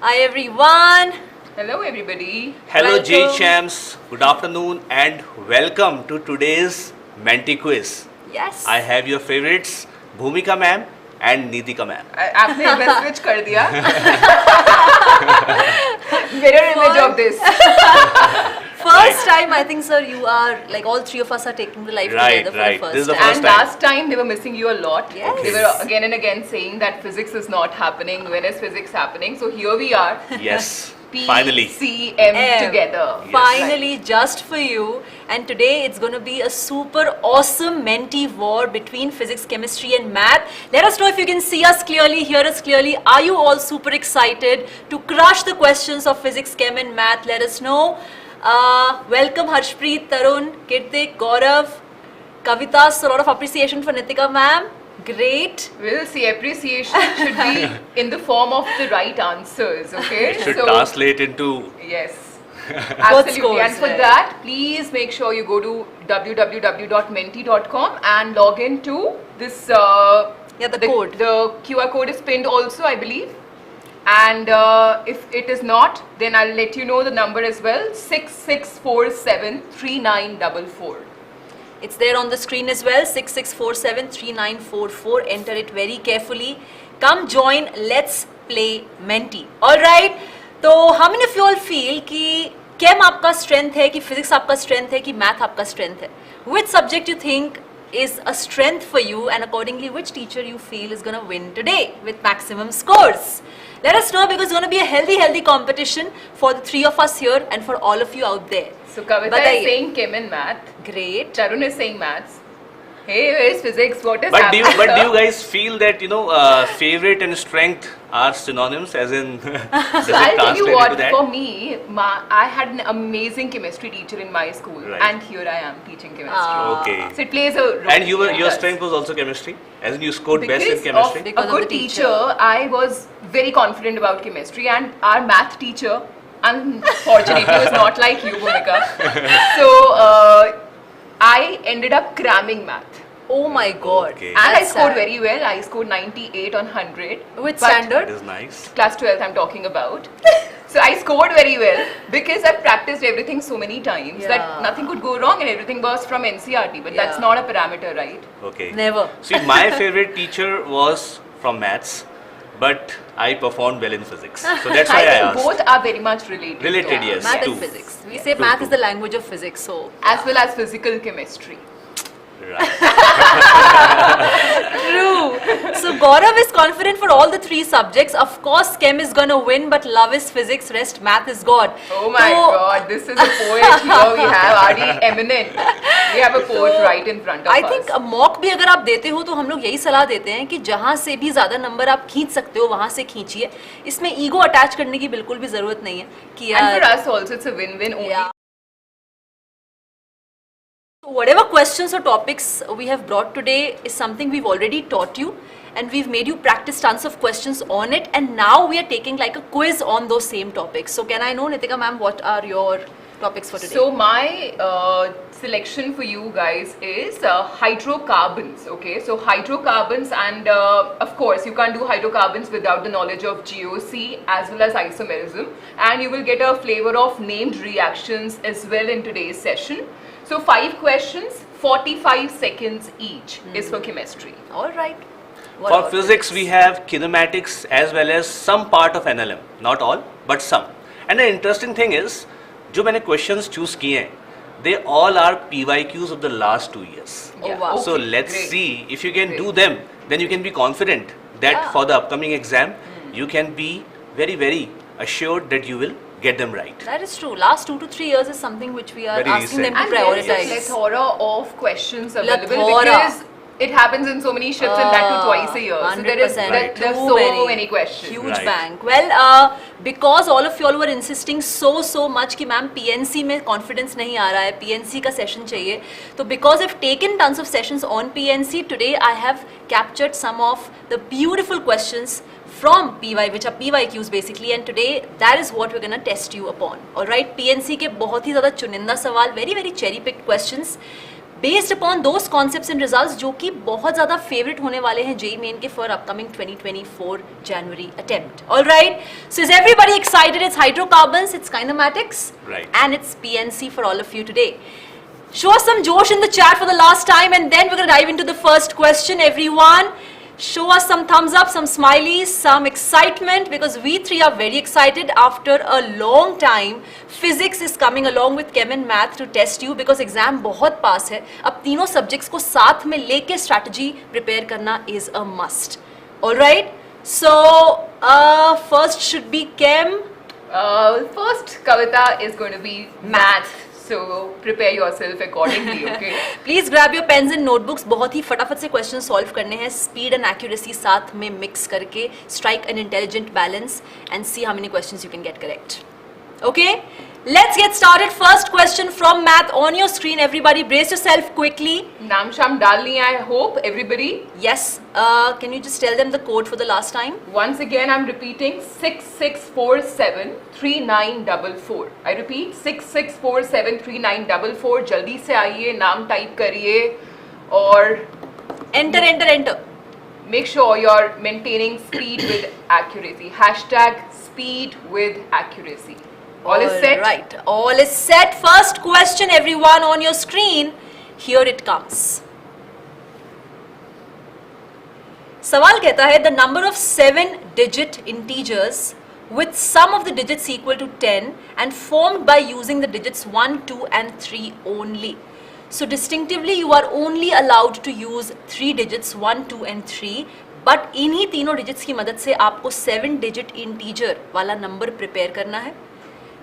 Hi everyone. Hello everybody. Hello Welcome. JEE champs, good afternoon and welcome to today's Menti quiz. Yes. I have your favorites Bhoomika ma'am and Nitika ma'am. आपने image switch कर दिया. Mirror image of this. First time I think sir you are like all three of us are taking the life Right, together for right. the first This is the time. first And time. last time they were missing you a lot. Yes. They were again and again saying that physics is not happening. When is physics happening? So here we are. Yes, P, finally. C, M M. together. Yes. Finally, just for you. And today it's going to be a super awesome Menti war between physics, chemistry, and math. Let us know if you can see us clearly, hear us clearly. Are you all super excited to crush the questions of physics, chem, and math? Let us know. Welcome Harshpreet, Tarun, Kirtik, Gaurav, Kavitas. A lot of appreciation for Nitika ma'am. Great. We'll see. Appreciation should be in the form of the right answers. Okay. It should translate into Yes. Absolutely. scores, And for right? that, please make sure you go to www.menti.com and log in to this. The code. The QR code is pinned also, I believe. And if it is not, then I'll let you know the number as well. 66473944. It's there on the screen as well, 66473944. Enter it very carefully. Come join, let's play Menti. Alright, तो how many of you all feel कि chem आपका strength है, कि physics आपका strength है, कि math आपका strength है? Which subject you think is a strength for you, and accordingly which teacher you feel is going to win today with maximum scores? Let us know, because it's going to be a healthy competition for the three of us here and for all of you out there. So Kavita Bataiye. is saying chem and math. Great. Tarun is saying maths. Hey, where's physics? What is but do happening? you guys feel that favorite and strength are synonyms, as in does So it I'll tell you translate what, into that? for me, I had an amazing chemistry teacher in my school, Right. and here I am teaching chemistry. Ah. Okay. So it plays a role. And your Yes. strength was also chemistry, as in you scored best in Because chemistry. of Because a of good the teacher. teacher, I was very confident about chemistry, and our math teacher, unfortunately, was not like you, Bhoomika. So I ended up cramming math. Oh my god. Okay. And I That's scored sad. very well. I scored 98 on 100. Which But- That standard? is nice. Class 12th I'm talking about. So I scored very well because I practiced everything so many times Yeah. that nothing could go wrong and everything was from NCRT. But that's Yeah. not a parameter, right? Okay. Never. See, my favorite teacher was from maths, but I performed well in physics. So that's why I think asked. both are very much related. Related, Yeah. yes. Math Two. and physics. We say Two, math two. is the language of physics, so. As well as physical chemistry. Right. True. So Gaurav is confident for all the three subjects. Of course, chem is gonna win, but love is physics, rest math is God. Oh my So- god, this is a poet here. We have RD Eminent. We have a poet So, right in front of I us. think mock भी अगर आप देते हो तो हम लोग यही सलाह देते हैं कि जहाँ से भी ज़्यादा नंबर आप खींच सकते हो वहाँ से खींचिए. इसमें ईगो अटैच करने की बिल्कुल भी ज़रूरत नहीं है कि And for यार us also, it's a win-win only. Yeah. Whatever questions or topics we have brought today is something we've already taught you, and we've made you practice tons of questions on it, and now we are taking like a quiz on those same topics. So can I know, Nitika ma'am, what are your topics for today? So my selection for you guys is hydrocarbons. Okay, so hydrocarbons, and of course you can't do hydrocarbons without the knowledge of GOC as well as isomerism, and you will get a flavor of named reactions as well in today's session. So 5 questions, 45 seconds each is for chemistry. All right. What For about physics, we have kinematics as well as some part of NLM. Not all, but some. And the interesting thing is, जो मैंने questions choose किए हैं, they all are PYQs of the last 2 years. Oh, Yeah. wow. So Okay, let's great. see if you can Great. do them, then you can be confident that Yeah. for the upcoming exam, you can be very assured that you will get them right. That is true. Last 2 to 3 years is something which we are Very asking them to And there's a prioritize. plethora of questions available Plethora. because it happens in so many shifts and that too twice a year. So there is 100%. Right. there's Too so many questions. Huge Right. bank. Well, because all of you all were insisting so much कि ma'am PNC में confidence नहीं आ रहा है, PNC का session चाहिए. तो because I've taken tons of sessions on PNC, today I have captured some of the beautiful questions from PY, which are PYQs basically, and today that is what we're gonna test you upon. Alright, PNC के बहुत ही ज़्यादा चुनिंदा सवाल, very cherry picked questions. Based upon those concepts and results जो कि बहुत ज़्यादा फेवरेट होने वाले हैं जेई मेन के for upcoming 2024 January attempt. All right. So is everybody excited? It's hydrocarbons, it's kinematics, Right. and it's PNC for all of you today. Show us some Josh in the chat for the last time, and then we're going to dive into the first question, everyone. Show us some thumbs up, some smileys, some excitement, because we three are very excited. After a long time, physics is coming along with chem and math to test you, because exam बहुत पास है. अब तीनों subjects को साथ में लेके strategy prepare करना is a must. All right. So first should be chem. First Kavita is going to be math. So prepare yourself accordingly, okay? Please grab your pens and notebooks. बहुत ही फटाफट से question solve करने हैं, speed and accuracy साथ में mix करके, strike an intelligent balance and see how many questions you can get correct. Okay, let's get started. First question from math on your screen. Everybody brace yourself quickly. Naam sham dal liya, I hope everybody. Yes, can you just tell them the code for the last time? Once again, I'm repeating 66473944. I repeat 66473944. जल्दी से आइए, नाम type करिए और Enter. make sure you're maintaining speed with accuracy. Hashtag speed with accuracy. All is set? Right, all is set. First question, everyone on your screen. Here it comes. सवाल कहता है the number of 7-digit integers with sum of the digits equal to 10 and formed by using the digits 1, 2 and 3 only. So distinctively you are only allowed to use 3 digits 1, 2 and 3. But इन्हीं तीनों digits की मदद से आपको 7-digit integer वाला number prepare करना है,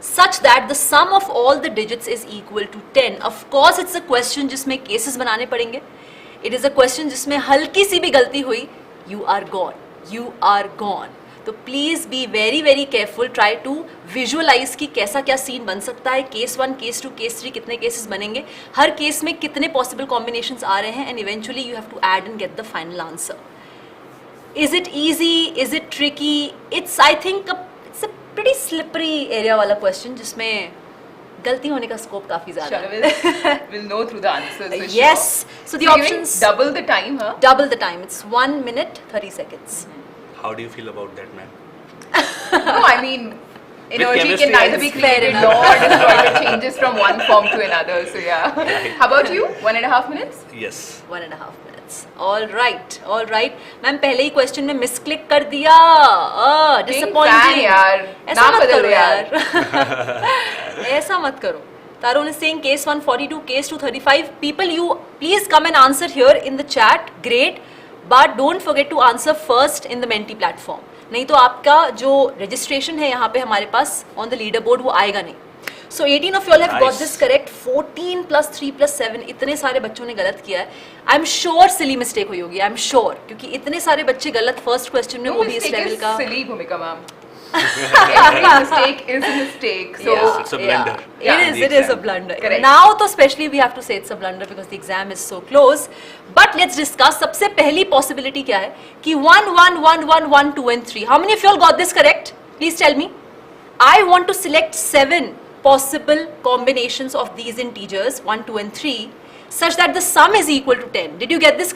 such that the sum of all the digits is equal to 10. Of course it's a question जिसमें cases बनाने पड़ेंगे. It is a question जिसमें हल्की सी भी गलती हुई, you are gone. तो please be very very careful. Try to visualize कि कैसा क्या सीन बन सकता है, केस 1, केस 2, केस 3 कितने केसेस बनेंगे, हर केस में कितने पॉसिबल कॉम्बिनेशंस आ रहे हैं, and eventually you have to add and get the final answer. Is it easy, is it tricky? It's I think it's a pretty slippery area वाला question जिसमें गलती होने का स्कोप काफी ज्यादा है. We'll know through the answers. for Yes. sure. So the You're giving options double the time, huh? double the time. It's 1 minute 30 seconds. How do you feel about that, ma'am? No, I mean, energy chemistry, can neither be it's fair created enough. nor destroyed. It changes from one form to another. So yeah. How about you? 1.5 minutes? Yes. 1.5 minutes. All right. Ma'am पहले ही question में miss click कर दिया. fan Disappointing. यार. ऐसा ना मत बदलो करो यार. ऐसा मत करो. Tarun is saying case 1 42, case 2 35. People, you please come and answer here in the chat. Great. But don't forget to answer first in the Menti platform. नहीं तो आपका जो registration है यहाँ पे हमारे पास on the leaderboard वो आएगा नहीं. So 18 of you all have got Nice. this correct. 14 plus 3 plus 7 इतने सारे बच्चों ने गलत किया है. I'm sure silly mistake हुई होगी. I'm sure क्योंकि इतने सारे बच्चे गलत first question में No वो भी इस mistake level is का. silly, Bhoomika ma'am. Every mistake is a mistake. So Yeah. It's a blunder. Yeah, It the is a exam. blunder. Correct. Now तो especially we have to say it's a blunder because the exam is so close. But let's discuss. सबसे पहली possibility क्या है कि 1, 1, 1, 1, 1, 2 and 3. How many of you all got this correct? Please tell me. I want to select 7 possible combinations of these integers 1, 2 and 3 such that the sum is equal to 10. Did you get this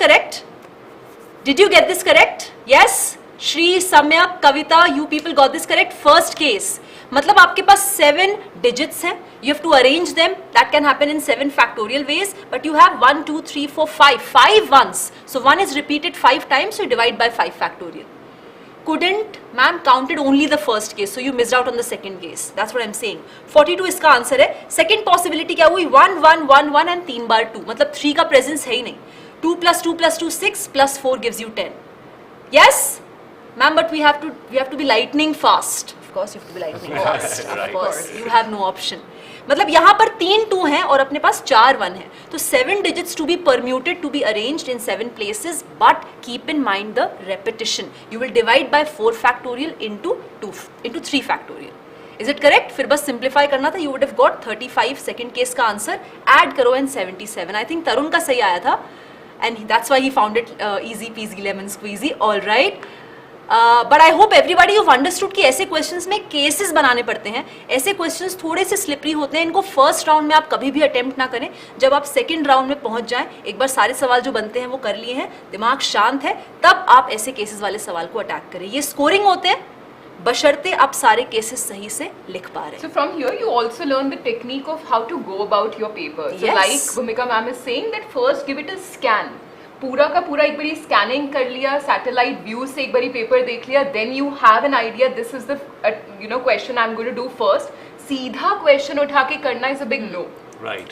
correct? Yes? Shri, Samyak, Kavita, you people got this correct. First case. मतलब आपके पास 7 digits हैं. You have to arrange them. That can happen in 7 factorial ways. But you have 1, 2, 3, 4, 5. 5 ones. So 1 is repeated 5 times. So you divide by 5 factorial. Couldn't, ma'am, counted only the first case. So you missed out on the second case. That's what I'm saying. 42 इसका answer है. Second possibility क्या हुई? 1, 1, 1, 1 and 3 बार 2. मतलब 3 का presence है ही नहीं. 2 plus 2 plus 2, 6 plus 4 gives you 10. Yes? Ma'am, but we have to be lightning fast. Of course you have to be lightning fast. Of Right. course. You have no option. मतलब यहाँ पर 3 2 हैं और अपने पास 4 1 है. तो 7 digits to be permuted, to be arranged in 7 places, but keep in mind the repetition. You will divide by 4 factorial into 3 factorial. Is it correct? फिर बस simplify करना था. You would have got 35 second case का answer. Add करो and 77. I think तरुण का सही आया था. And that's why he found it easy peasy lemon squeezy. All right. But I hope everybody you understood कि ऐसे क्वेश्चंस में केसेस बनाने पड़ते हैं. ऐसे क्वेश्चंस थोड़े से स्लिपरी होते हैं, इनको फर्स्ट राउंड में आप कभी भी अटेम्प्ट ना करें. जब आप सेकंड राउंड में पहुंच जाएं, एक बार सारे सवाल जो बनते हैं वो कर लिए हैं, दिमाग शांत है, तब आप ऐसे केसेस वाले सवाल को अटैक करें. ये स्कोरिंग होते हैं बशर्ते आप सारे केसेस सही से लिख पा रहे हैं. So from here you also learn the technique of how to go about your paper. So Yes. like Bhoomika ma'am is saying that first give it a scan. पूरा का पूरा एक बारी स्कैनिंग कर लिया, सैटेलाइट व्यू से एक बारी पेपर देख लिया, then you have an idea this is the question I am going to do first. सीधा क्वेश्चन उठा के करना is a big no. Right,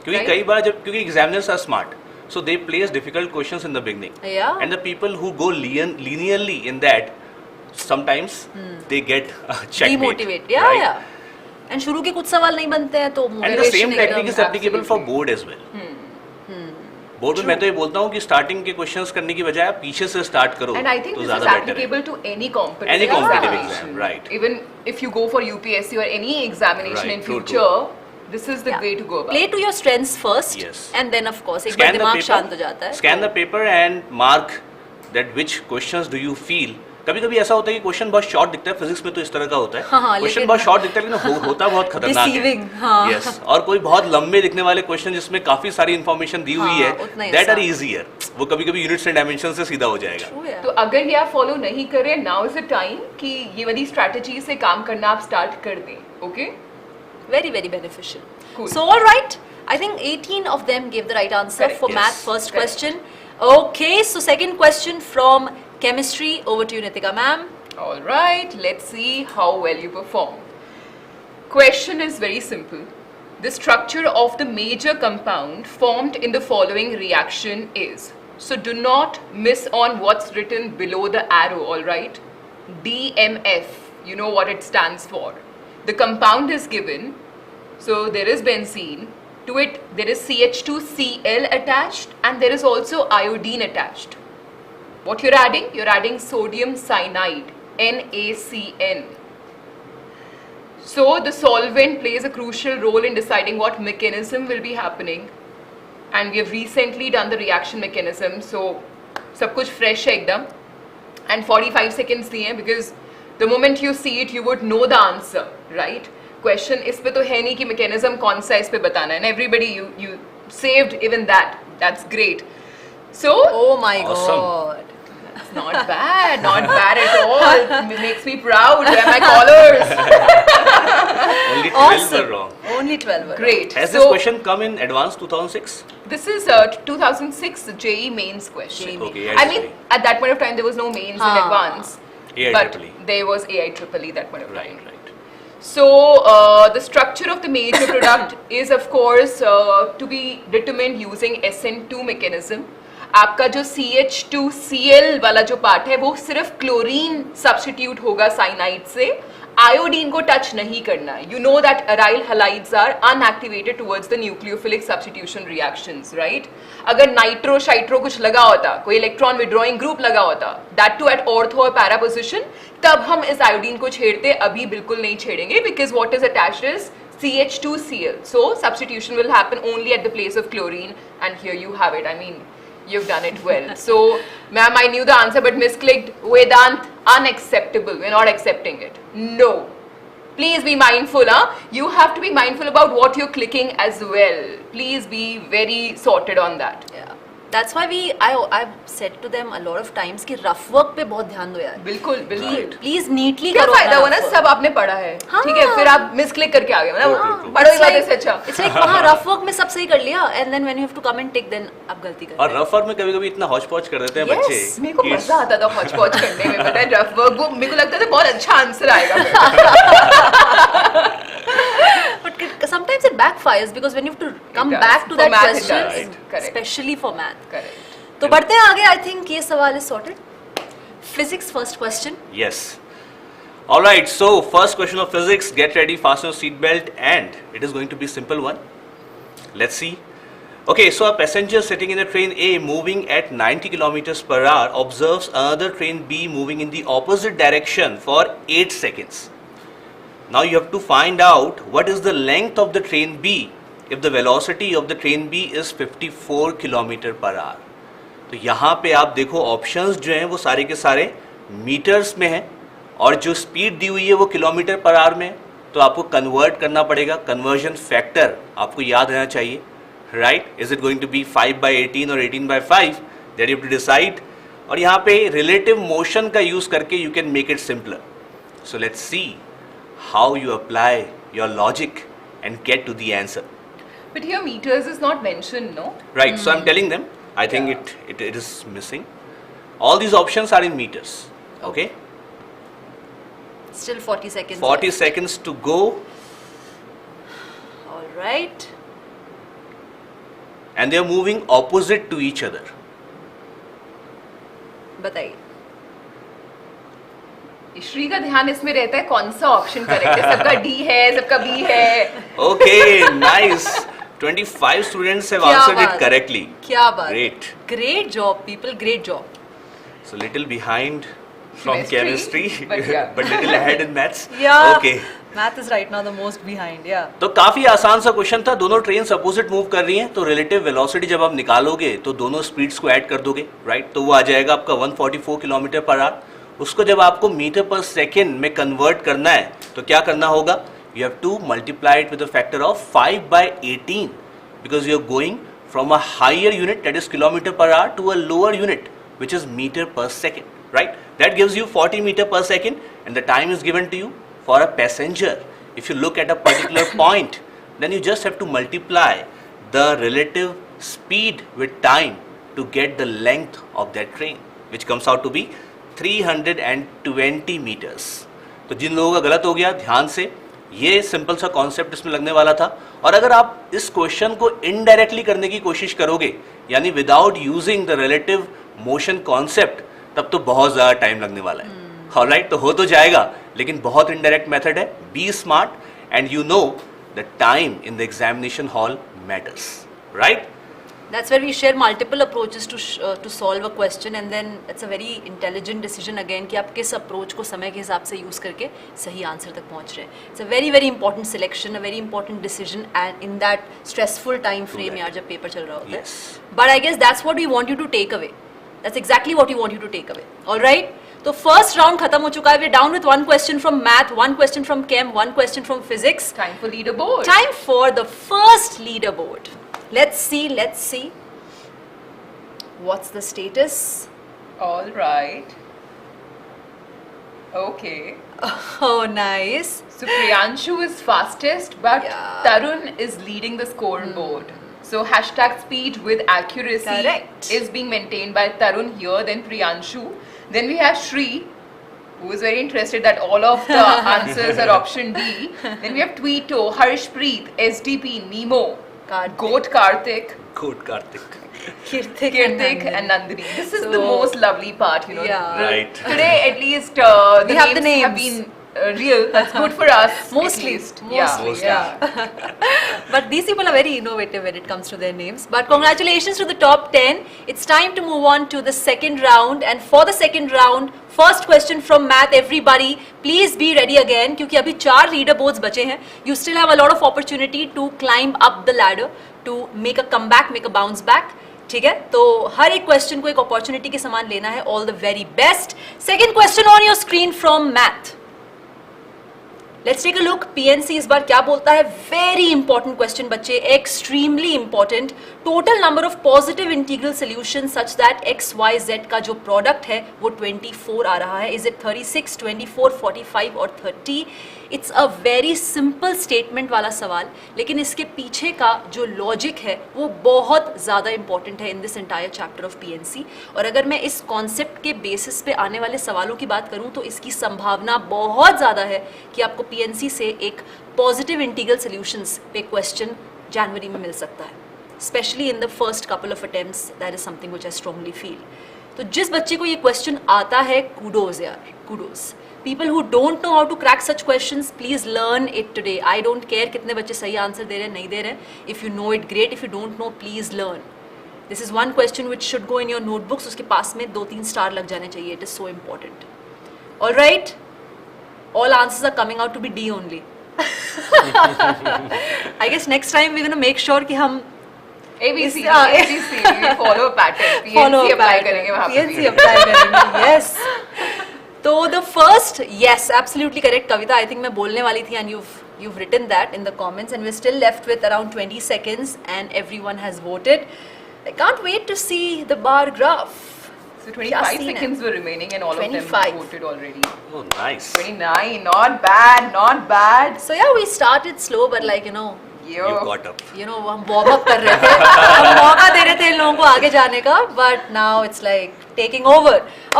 क्योंकि Right? कई बार जब क्योंकि examiners are smart, so they place difficult questions in the beginning. Yeah. And the people who go linearly in that, sometimes they get checkmate. Demotivate. Yeah, right? yeah. And शुरू के कुछ सवाल नहीं बनते हैं तो And the motivation same technique is एकदम. applicable for board as well. Board में मैं तो ये बोलता हूँ कि स्टार्टिंग के क्वेश्चंस करने की बजाय आप पीछे से स्टार्ट करो And I think तो this is ज्यादा बेटर है. applicable to any competitive Any competitive examination. exam, right. Even if you go for UPSC or any examination Right, in true, future, this is the Yeah. way to go about. Play to your strengths first, Yes. and then of course एक बार Scan the दिमाग paper, शांत हो जाता है. scan the paper and mark that which questions do you feel. कभी कभी ऐसा होता है कि क्वेश्चन बहुत शॉर्ट दिखता है, फिजिक्स में तो इस तरह का होता है. हाँ, क्वेश्चन लेकिन- बहुत शॉर्ट दिखता है लेकिन होता बहुत खतरनाक Deceiving, है. हाँ. Yes. और कोई बहुत लंबे दिखने वाले क्वेश्चन जिसमें काफी सारी इन्फॉर्मेशन दी हुई हाँ, है, उतना ही दैट आर आसान. इजियर. वो कभी कभी यूनिट्स एंड डायमेंशन से सीधा हो जाएगा. True, yeah. तो अगर ये आप फॉलो नहीं करें, नाउ इज द टाइम कि ये वाली स्ट्रैटेजी से काम करना आप स्टार्ट कर दें. Okay, Very beneficial. Cool. So all right, I think 18 of them gave the right answer Correct. for Yes. math first Correct. question. Okay, so second question from chemistry. Over to you, Nitika ma'am. all right, let's see how well you perform. Question is very simple. The structure of the major compound formed in the following reaction is. So do not miss on what's written below the arrow, all right? DMF, you know what it stands for. The compound is given. So there is benzene. To it there is CH2Cl attached and there is also iodine attached. What you're adding? You're adding sodium cyanide, NaCN. So the solvent plays a crucial role in deciding what mechanism will be happening. And we have recently done the reaction mechanism. So सब कुछ fresh है एकदम. And 45 seconds दिए हैं because the moment you see it, you would know the answer, right? Question इस पे तो है नहीं कि mechanism कौन सा इस पे बताना है. And everybody, you saved even that. That's great. So Oh my Awesome. god. not bad at all. It makes me proud. Where are my collars? Only 12 were Awesome. wrong. Only 12 were Great. Has So, this question come in advance 2006? This is 2006 JEE mains question. JEE Okay, I mean, at that point of time, there was no mains in Ah. advance. AIEEE. But there was AIEEE that point of time. Right. So, the structure of the major product is, of course, to be determined using SN2 mechanism. आपका जो CH2Cl वाला जो part है वो सिर्फ chlorine substitute होगा cyanide से, iodine को टच नहीं करना. You know that aryl halides are unactivated towards the nucleophilic substitution reactions, right? अगर नाइट्रो शाइट्रो कुछ लगा होता, कोई इलेक्ट्रॉन विड्रॉइंग ग्रुप लगा होता, दैट टू एट ऑर्थो और पैरा पोजिशन, तब हम इस आयोडीन को छेड़ते. अभी बिल्कुल नहीं छेड़ेंगे because what is attached is CH2Cl. So substitution will happen only at the place of chlorine, and here you have it. I mean, you've done it well. So, ma'am, I knew the answer but misclicked. Vedant, unacceptable. We're not accepting it. No. Please be mindful, huh? You have to be mindful about what you're clicking as well. Please be very sorted on that. Yeah. That's why I've said to them a lot of times कि rough work पे बहुत ध्यान दो यार. बिल्कुल बिल्कुल. Please neatly क्या करो. फायदा हुआ ना, अपना rough सब आपने पढ़ा है. हाँ. ठीक है, फिर आप मिसक्लिक करके आ गए ना. हाँ. पढ़ो ही It's बात like- से अच्छा. It's like वहाँ rough work में सब सही कर लिया and then when you have to come and tick then आप गलती कर और रहे हो. रफ वर्क में कभी कभी इतना हौच पौच कर देते हैं Yes, बच्चे मेरे को कि मजा आता था हौच पौच करने में. पता है, रफ वर्क वो मेरे को लगता था बहुत अच्छा आंसर आएगा फिर. But sometimes it backfires because when you have to come does. back to For that math it question, does. Correct. especially for math. Correct. तो बढ़ते हैं आगे. I think ये सवाल is sorted. Physics first question. yes. All right, so first question of physics, get ready, fasten your seat belt, and it is going to be simple one. Let's see. Okay, so a passenger sitting in a train A moving at 90 kilometers per hour observes another train B moving in the opposite direction for 8 seconds. Now you have to find out what is the length of the train B if the velocity of the train B is 54 kilometer per hour. तो यहाँ पे आप देखो options जो हैं वो सारे के सारे मीटर्स में है और जो स्पीड दी हुई है वो किलोमीटर पर आवर में है, तो आपको कन्वर्ट करना पड़ेगा. कन्वर्जन फैक्टर आपको याद रहना चाहिए, right. Is it going to be 5/18 और 18/5, that you have to decide. और यहाँ पे रिलेटिव मोशन का यूज करके you can make it simpler. So let's see how you apply your logic and get to the answer. But here meters is not mentioned, no? Right, so I'm telling them, I think it is missing. All these options are in meters, okay? Still 40 seconds. 40 seconds to go. All right. And they are moving opposite to each other. बताइए. श्री का ध्यान इसमें रहता है कौन सा option correct है. सबका डी है, सबका बी है. Okay, nice. 25 students have क्या answered it बात. correctly. क्या बात. Great. Great job, people. Great job. So little behind from Chemistry, chemistry, but yeah. but little ahead in maths. Yeah. Okay. Math is right now the most behind. Yeah. तो काफी आसान सा question था. दोनों train opposite move कर रही हैं, तो रिलेटिव वेलोसिटी जब आप निकालोगे तो दोनों स्पीड्स को ऐड कर दोगे, राइट. तो वो आ जाएगा आपका 144 किलोमीटर पर आवर. उसको जब आपको मीटर पर सेकेंड में कन्वर्ट करना है तो क्या करना होगा? You have to multiply it with a factor of 5/18 because you are going from a higher unit that is kilometer per hour to a lower unit which is meter per second, right? That gives you 40 meter per second and the time is given to you for a passenger. If you look at a particular point, then you just have to multiply the relative speed with time to get the length of that train, which comes out to be 320 meters. तो जिन लोगों का गलत हो गया, ध्यान से, ये simple सा कॉन्सेप्ट इसमें लगने वाला था. और अगर आप इस क्वेश्चन को इनडायरेक्टली करने की कोशिश करोगे, यानी without using the relative motion concept, तब तो बहुत ज़्यादा टाइम लगने वाला है. ऑलराइट, तो हो तो जाएगा, लेकिन बहुत इनडायरेक्ट मेथड है. Be smart and you know the time in the examination hall matters, right. That's where we share multiple approaches to solve a question, and then it's a very intelligent decision again कि आप किस approach को समय के हिसाब से use करके सही आंसर तक पहुंच रहे हैं. It's a very very important selection, a very important decision, and in that stressful time frame यार जब पेपर चल रहा होता है. Yes. But I guess that's what we want you to take away. That's exactly what we want you to take away. All right. तो first round खत्म हो चुका है. We're down with one question from math, one question from chem, one question from physics. Time for leaderboard. Time for the first leaderboard. Let's see. What's the status? All right. Okay. Oh, nice. So Priyanshu is fastest, but Yeah. Tarun is leading the scoreboard. So hashtag speed with accuracy Correct. is being maintained by Tarun here, then Priyanshu. Then we have Shri, who is very interested that all of the answers are option D. Then we have Tweeto, Harshpreet, SDP, Nemo, Karthik. Goat Karthik, Good, Karthik. Kirtik and Nandini. This is the most lovely part, you know. Yeah. Right. Today, at least, We have the names have names. been real. That's good for us. Mostly. at least. Yeah. Yeah. But these people are very innovative when it comes to their names. But congratulations to the top 10. It's time to move on to the second round. And for the second round, first question from math, everybody, please be ready again. क्योंकि अभी 4 leaderboards बचे हैं. You still have a lot of opportunity to climb up the ladder, to make a comeback, make a bounce back. ठीक है, तो हर एक question को एक अपॉर्चुनिटी के समान लेना है. All the very best. Second question on your screen from math. Let's take a look. PNC इस बार क्या बोलता है. वेरी इंपॉर्टेंट क्वेश्चन बच्चे, extremely important. Total number of positive integral solution such that x y z का जो product है वो 24 आ रहा है. इज इट 36, 24, 45 और 30? It's a very simple statement वाला सवाल, लेकिन इसके पीछे का जो लॉजिक है वो बहुत ज़्यादा इंपॉर्टेंट है in this entire chapter of PNC. और अगर मैं इस कॉन्सेप्ट के बेसिस पे आने वाले सवालों की बात करूं तो इसकी संभावना बहुत ज़्यादा है कि आपको पीएनसी से एक पॉजिटिव इंटीग्रल सॉल्यूशंस पे क्वेश्चन जनवरी में मिल सकता है. Specially in the first couple of attempts, that is something which I strongly feel. तो जिस बच्चे को ये क्वेश्चन आता है, kudos यार, kudos. People who don't know how to crack such questions, please learn it today. I don't care कितने बच्चे सही आंसर दे रहे हैं, नहीं दे रहे हैं. If you know it, great. If you don't know, please learn. This is one question which should go in your notebooks. उसके पास में 2-3 स्टार लग जाने चाहिए. It is so important. All right. All answers are coming out to be D only. I guess next time we're gonna make sure कि हम ABC, we follow a pattern. PNC follow apply करेंगे वहाँ पे. PNC apply करेंगे. Yes. तो the first, yes, absolutely correct, Kavita. I think मैं बोलने वाली थी and you've written that in the comments, and we're still left with around 20 seconds and everyone has voted. I can't wait to see the bar graph. So 25 seconds were remaining and all 25. of them voted already. Oh, nice. 29, not bad, not bad. So yeah, we started slow, but like, You got up. हम warm up कर रहे थे, हम मौका दे रहे थे इन लोगों को आगे जाने का, but now it's like taking over.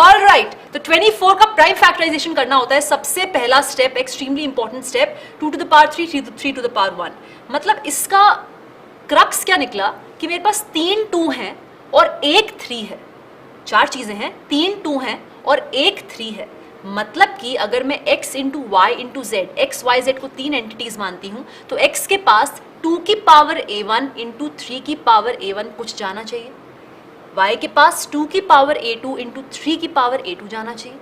All right, तो 24 का प्राइम फैक्टराइजेशन करना होता है. सबसे पहला step, extremely important step, 2 to the power 3, 3 to the power 1. मतलब इसका क्रक्स क्या निकला कि मेरे पास 3 2 हैं और 1 3 है. 4 चीजें हैं, 3 2 हैं और 1 3 है. मतलब कि अगर मैं x into y into z, x y z को 3 एंटिटीज मानती हूँ, तो x के पास 2 की पावर a1 इंटू 3 की पावर a1 कुछ जाना चाहिए, y के पास 2 की पावर a2 इंटू 3 की पावर a2 जाना चाहिए,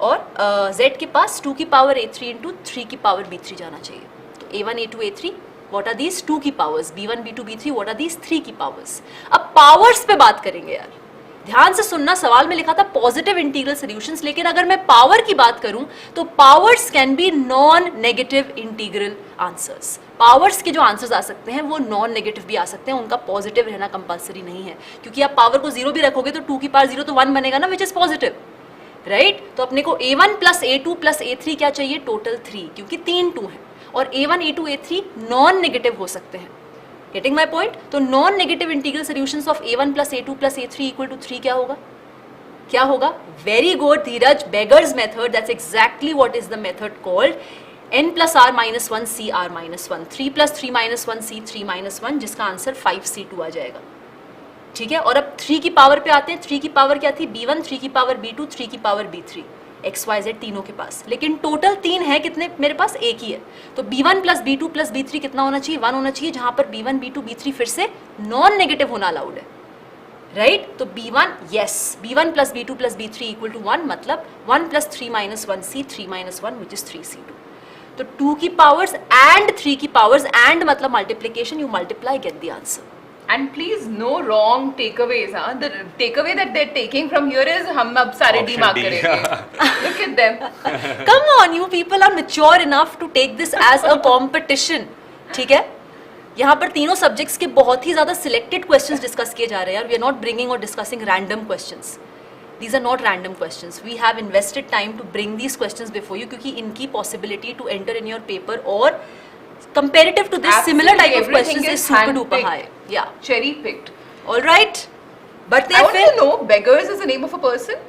और z के पास 2 की पावर a3 इंटू 3 की पावर b3 जाना चाहिए. तो a1 a2 a3, what are these 2 की powers, b1 b2 b3, what are these 3 की पावर्स. अब पावर्स पे बात करेंगे यार, ध्यान से सुनना. सवाल में लिखा था पॉजिटिव इंटीग्रल सॉल्यूशंस, लेकिन अगर मैं पावर की बात करूं तो powers can be non negative integral answers. Powers के जो आंसर्स आ सकते हैं वो नॉन नेगेटिव भी आ सकते हैं, उनका पॉजिटिव रहना कंपलसरी नहीं है, क्योंकि आप पावर को 0 भी रखोगे तो 2 की पावर 0 तो 1 बनेगा ना, विच इज पॉजिटिव, राइट. तो अपने को a1 plus a2 plus a3 क्या चाहिए, टोटल 3, क्योंकि 3 2 है, और a1 a2 a3 non negative हो सकते हैं. Getting my point. तो non negative integral solutions of a1 plus a2 plus a3 equal to 3 क्या होगा, क्या होगा. Very good Dheeraj, beggar's method, that's exactly what is the method called n plus r minus 1 c r minus 1, 3 plus 3 minus 1 c 3 minus 1, जिसका answer 5c2 आ जाएगा. ठीक है, और अब 3 की पावर पे आते हैं. 3 की पावर क्या थी, b1, 3 की पावर b2, 3 की power b3, x y Z तीनों के पास, लेकिन टोटल 3 है, कितने मेरे पास, एक ही है. तो b1 plus b2 plus b3 कितना होना चाहिए, 1 होना चाहिए, जहां पर b1 b2 b3 फिर से नॉन नेगेटिव होना अलाउड है, राइट. तो b1, yes, b1 plus b2 plus b3 equal to 1, मतलब 1 plus 3 minus 1 c 3 minus 1 which is 3c2. तो 2 की पावर्स एंड 3 की पावर्स, एंड मतलब multiplication, you multiply, get the answer. And please, no wrong takeaways. The takeaway that they're taking from here is हम अब सारे Option D mark D. करेंगे. Look at them. Come on, you people are mature enough to take this as a competition. ठीक है, यहाँ पर तीनों subjects के बहुत ही ज़्यादा सिलेक्टेड क्वेश्चंस डिस्कस किए जा रहे हैं यार. वी आर नॉट ब्रिंगिंग और discussing random questions. These are not random questions. We have invested time to bring these questions before you, क्योंकि इनकी possibility to enter in your paper और comparative to this similar Absolutely, type of everything questions is is super duper handpicked. high. Yeah. Cherry picked. All right. But I want to know, beggars is the name of a person?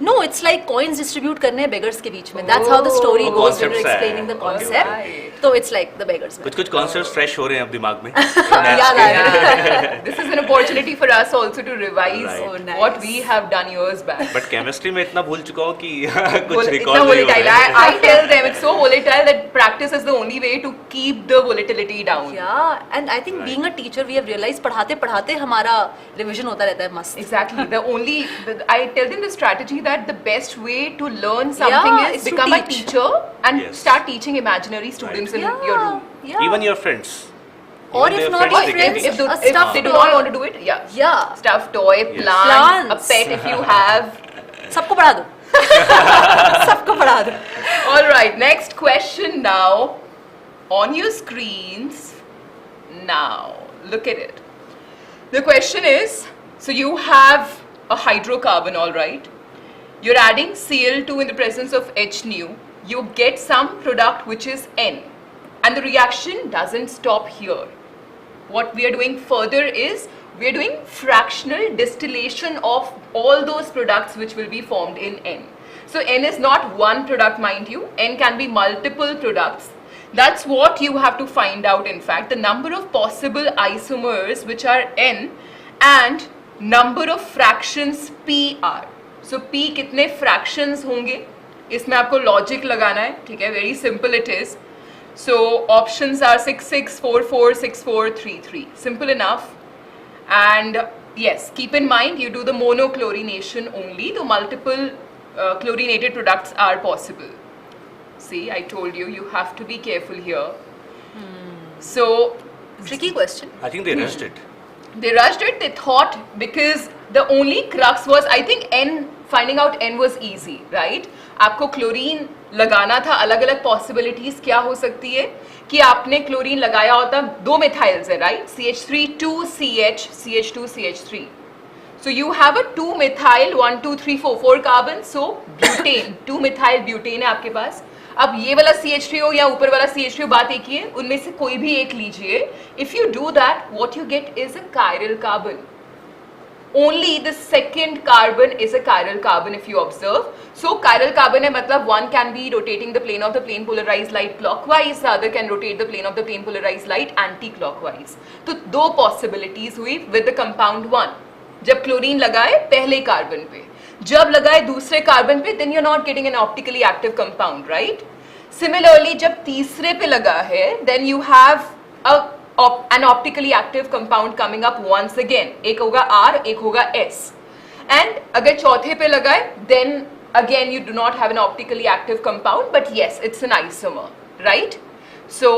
No, it's like coins distribute करने हैं beggars के बीच में. That's how the story Oh, goes when concepts you're explaining the है. concept. Right. So it's like the beggars. कुछ concepts fresh हो रहे हैं अब दिमाग में. याद आ रहा है. Yeah. This is an opportunity for us also to revise Right. Oh, nice. what we have done years back. But chemistry में इतना भूल चुका हूँ कि कुछ इतना recall नहीं हो volatile. रहा है. I tell them it's so volatile that practice is the only way to keep the volatility down. Yeah, and I think Right. being a teacher, we have realized पढ़ाते पढ़ाते हमारा revision होता रहता है मस्त. Exactly. I tell them the strategy that the best way to learn something Yeah, is is to become a teach. teacher and Yes. start teaching imaginary students in your room. Yeah. Even your friends. Or Even if their not friends, your they can friends, be- If a stuffed they do toy. not want to do it, yeah. Yeah. Stuffed toy, Yes. plant, a Plants. pet if you have. सबको पढ़ा दो. सबको पढ़ा दो. All right, next question now. On your screens. Now, look at it. The question is, so you have a hydrocarbon, all right? You're adding Cl2 in the presence of H nu. You get some product which is N. And the reaction doesn't stop here. What we are doing further is, we are doing fractional distillation of all those products which will be formed in N. So N is not one product, mind you. N can be multiple products. That's what you have to find out, in fact, the number of possible isomers which are N and number of fractions P are. So P कितने fractions होंगे, इसमें आपको logic लगाना है, ठीक है, very simple it is. So options are 6, 6, 4, 4, 6, 4, 3, 3. Simple enough. And yes, keep in mind you do the monochlorination only, the multiple chlorinated products are possible. See, I told you, you have to be careful here. So Tricky question. I think they rushed it. they rushed it, they thought, because the only crux was, I think N, finding out N was easy, right? आपको chlorine लगाना था, अलग अलग possibilities क्या हो सकती है कि आपने क्लोरीन लगाया होता, 2 मिथाइल्स है right, CH3 2CH CH2 CH3, so you have a 2 methyl 1 2 3 4 4 carbons, so butane 2 methyl butane है आपके पास. अब ये वाला CH3 हो या ऊपर वाला CH3 हो, बात एक ही है, उनमें से कोई भी एक लीजिए. If you do that, what you get is a chiral carbon. Only the second carbon is a chiral carbon if you observe. So chiral carbon है मतलब one can be rotating the plane of the plane polarized light clockwise, the other can rotate the plane of the plane polarized light anti-clockwise. तो 2 possibilities हुई with the compound 1. जब chlorine लगाए पहले carbon पे, जब लगाए दूसरे कार्बन पे, then you're not getting an optically active compound, right? Similarly, जब तीसरे पे लगा है, then you have an optically active compound coming up once again. एक होगा R, एक होगा S. And अगर चौथे पे लगाए, then again you do not have an optically active compound, but yes, it's an isomer, right? So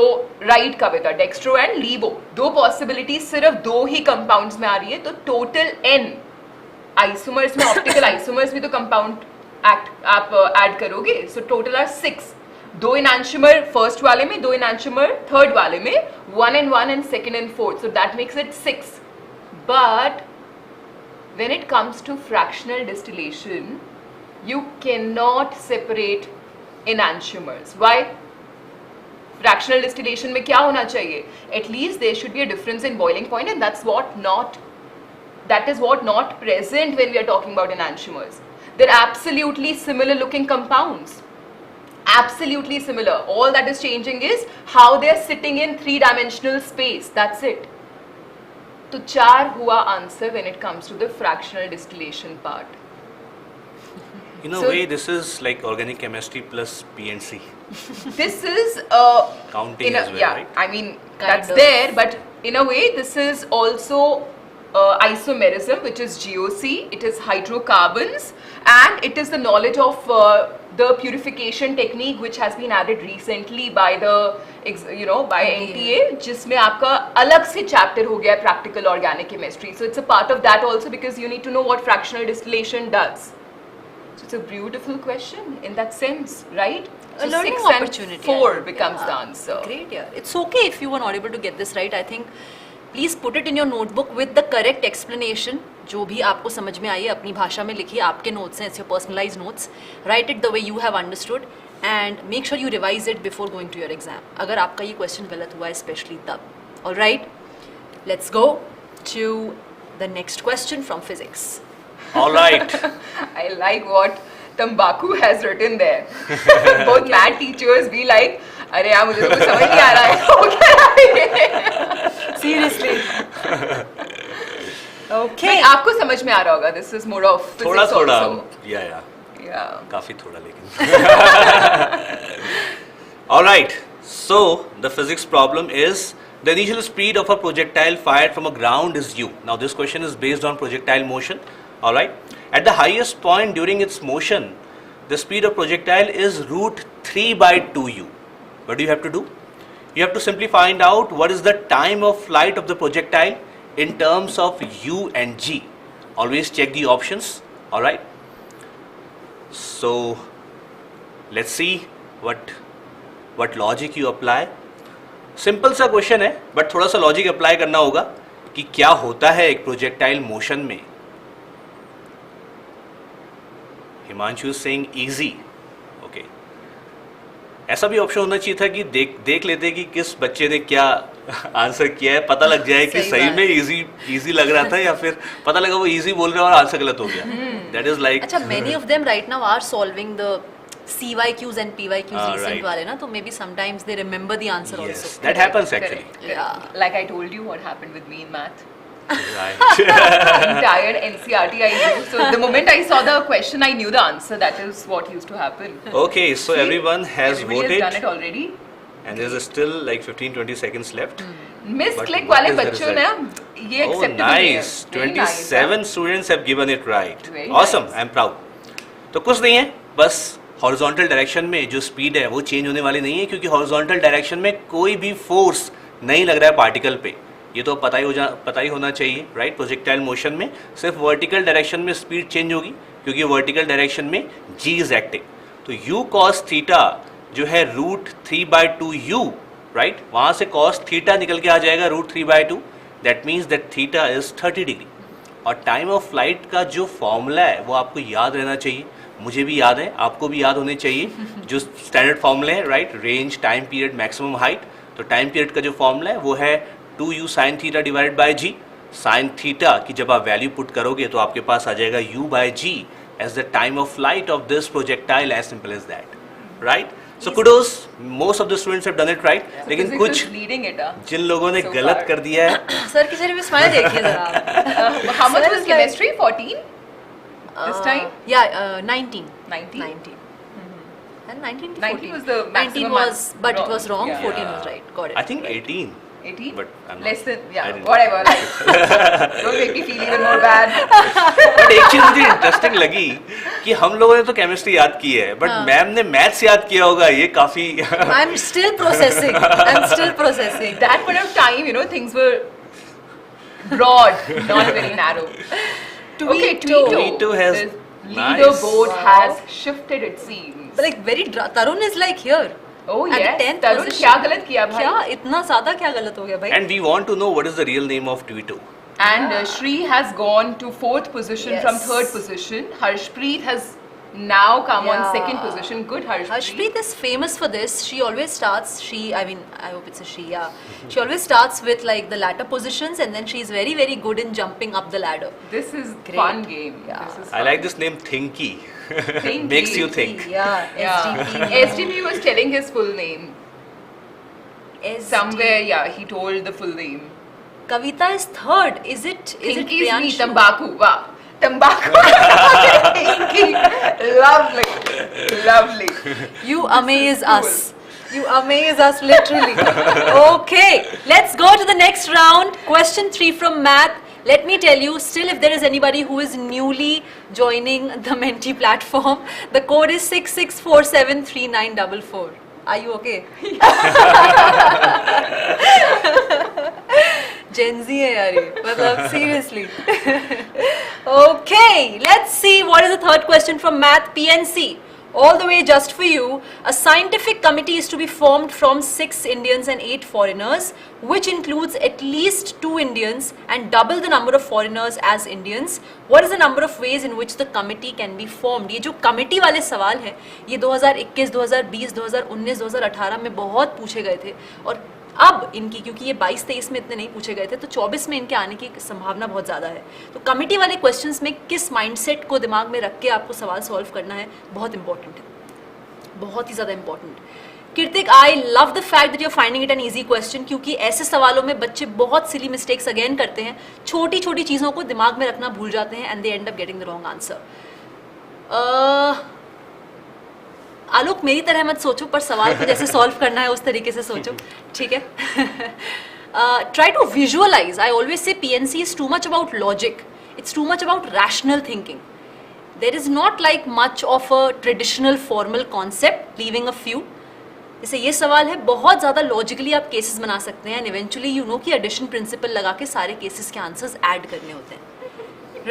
right Kavita, dextro and levo, 2 possibilities सिर्फ 2 ही कंपाउंड्स में आ रही है, तो टोटल N आइसोमर्स में, ऑप्टिकल आइसोमर्स भी तो कंपाउंड आप ऐड करोगे, so total are 6. 2 enantiomer first वाले में, 2 enantiomer थर्ड वाले में, 1 and 1 and second and fourth, so that makes it 6. But when it comes to fractional distillation, you cannot separate enantiomers. Why? Fractional distillation में क्या होना चाहिए? At least there should be a difference in boiling point, and that is what not present when we are talking about enantiomers. They're absolutely similar looking compounds. Absolutely similar. All that is changing is how they are sitting in 3-dimensional space. That's it. तो 4 हुआ answer when it comes to the fractional distillation part. In a way, this is like organic chemistry plus PNC. This is Counting as well, yeah, right? I mean that's there, but in a way this is also isomerism, which is GOC. It is hydrocarbons, and it is the knowledge of the purification technique which has been added recently by the by NTA, जिसमें आपका अलग से chapter हो गया practical organic chemistry. So it's a part of that also, because you need to know what fractional distillation does. So it's a beautiful question in that sense, right? A So learning 6 opportunity. and 4 becomes the answer. Great, yeah. It's okay if you were not able to get this right. I think please put it in your notebook with the correct explanation. जो भी आपको समझ में आई है अपनी भाषा में लिखिए, आपके notes हैं, it's your personalized notes. Write it the way you have understood and make sure you revise it before going to your exam. अगर आपका ये question गलत हुआ है especially तब. All right, let's go to the next question from physics. All right. I like what Tambaku has written there. Both math teachers be like, अरे यार मुझे तो कुछ समझ नहीं आ रहा है, हो क्या रहा है? Seriously. Okay. नहीं, आपको समझ में आ रहा होगा. This is more of physics थोड़ा also. yeah. काफी थोड़ा लेकिन. All right. So the physics problem is the initial speed of a projectile fired from a ground is u. Now this question is based on projectile motion. All right. At the highest point during its motion, the speed of projectile is √3/2u. What do you have to do? You have to simply find out what is the time of flight of the projectile in terms of u and g. Always check the options. All right. So let's see what logic you apply. Simple सा question है, but थोड़ा सा logic apply करना होगा कि क्या होता है एक प्रोजेक्टाइल मोशन में. Himanshu saying easy. ओके, ऐसा भी ऑप्शन होना चाहिए था कि देख लेते कि किस बच्चे ने क्या आंसर किया है, पता लग जाए कि सही में इजी लग रहा था या फिर पता लगा वो इजी बोल रहे और आंसर गलत हो गया. दैट इज लाइक, अच्छा, many of them right now are solving the CYQs and PYQs recent वाले ना, तो maybe sometimes they remember the answer yes, also. that happens actually. Correct. Yeah. Like I told you what happened with me in math. Right. Entire NCRT I knew. So the moment I saw the question, I knew the answer. That is what used to happen. Okay, so See, everyone has everybody voted has done it already. and there's still like 15-20 seconds left. Miss But click what वाले is the बच्चों result? ने ये Oh, acceptable नहीं है. nice. Very nice, 27 students have given it right. Very Awesome. nice. I'm proud. तो कुछ नहीं है, बस हॉरिजॉन्टल डायरेक्शन में जो स्पीड है वो चेंज होने वाली नहीं है, क्योंकि हॉरिजॉन्टल डायरेक्शन में कोई भी फोर्स नहीं लग रहा है पार्टिकल पे. ये तो पता ही होना चाहिए, राइट. प्रोजेक्टाइल मोशन में सिर्फ वर्टिकल डायरेक्शन में स्पीड चेंज होगी, क्योंकि वर्टिकल डायरेक्शन में जी इज एक्टिंग. तो u cos थीटा जो है √3/2u, राइट, वहां से cos थीटा निकल के आ जाएगा √3/2, that means that theta is 30 degree. और टाइम ऑफ फ्लाइट का जो फॉर्मूला है वो आपको याद रहना चाहिए, मुझे भी याद है, आपको भी याद होने चाहिए, जो स्टैंडर्ड फॉर्मूले हैं, right, range, time period, maximum height. तो टाइम पीरियड का जो फॉर्मूला है वो है 2u sin theta divided by g। Sine theta की जब आप वैल्यू पुट करोगे तो आपके पास आ जाएगा u/g as the time of flight of this projectile, as simple as that, right. So kudos, most of the students have done it right, लेकिन कुछ जिन लोगों ने गलत कर दिया है सर की चेहरे पे स्माइल देखिए जरा आप। How much was chemistry? 14 this time? Yeah, 19. 19? 19. And 19 to 19 was 14. the 19 maximum was, but it was wrong. Yeah. 14 was right. Got it. I think 18, 18? but I'm not, Less than, I yeah, didn't- whatever. Like, don't make me feel even more bad. But एक चीज मुझे interesting लगी कि हम लोगों ने तो chemistry याद की है, बट मैम ने मैथ्स याद किया होगा, ये काफी I'm still processing. I'm still processing. That point of time, you know, things were broad, not very narrow. Okay, Tweeto. Tweeto has The leaderboard Wow. has shifted, it seems. But like very Tarun is like here. Oh at the yes, 10th Tarun position. क्या गलत किया भाई? क्या इतना ज्यादा क्या गलत हो गया भाई? and we want to know what is the real name of Tweeto. And Shri has gone to 4th position from Yes. 3rd position. Harshpreet has now come on Yeah. 2nd position. Good Harshpreet. Harshpreet is famous for this. She always starts. I mean, I hope it's a she. Yeah, she always starts with like the latter positions, and then she's very, very good in jumping up the ladder. This is Great. fun game. Yeah. This is I fun. like this name Thinky. Thinky. Makes you think. Yeah, Yeah. SDP. SDP was telling his full name. Somewhere, yeah, he told the full name. Kavita is third. Is it? Is it Thinky is me, Priyanshu? Tambaku. Wow. Tambaku. Thinky. Lovely. Lovely. You amaze us. You amaze us literally. Okay, let's go to the next round. Question 3 from math. Let me tell you, still if there is anybody who is newly joining the Menti platform, the code is 66473944. Are you okay? Gen Z है यार ये, मतलब seriously. Okay, let's see what is the third question from math PNC. All the way just for you. A scientific committee is to be formed from 6 Indians and 8 foreigners, which includes at least 2 Indians and double the number of foreigners as Indians. What is the number of ways in which the committee can be formed? ये जो committee वाले सवाल हैं, ये 2021, 2020, 2019, 2018 में बहुत पूछे गए थे, और अब इनकी, क्योंकि ये 22-23 में इतने नहीं पूछे गए थे, तो 24 में इनके आने की संभावना बहुत ज़्यादा है। तो कमिटी वाले क्वेश्चंस में किस माइंडसेट को दिमाग में रख के आपको सवाल सॉल्व करना है, बहुत इंपॉर्टेंट है, बहुत ही ज़्यादा important. Keerthik, I love the fact that you are finding it an easy question, क्योंकि ऐसे सवालों में बच्चे बहुत सिली मिस्टेक्स अगेन करते हैं, छोटी छोटी चीज़ों को दिमाग में रखना भूल जाते हैं, and they end up getting the wrong answer. Alok, मेरी तरह मत सोचो, पर सवाल को जैसे सॉल्व करना है उस तरीके से सोचो, ठीक है? Try to visualise. I always say PNC is too much about logic. It's too much about rational thinking. There is not like much of a traditional formal concept, leaving a few. जैसे ये सवाल है, बहुत ज़्यादा logically आप cases बना सकते हैं, एंड इवेंचुअली यू नो कि एडिशन प्रिंसिपल लगा के सारे केसेस के आंसर्स ऐड करने होते हैं,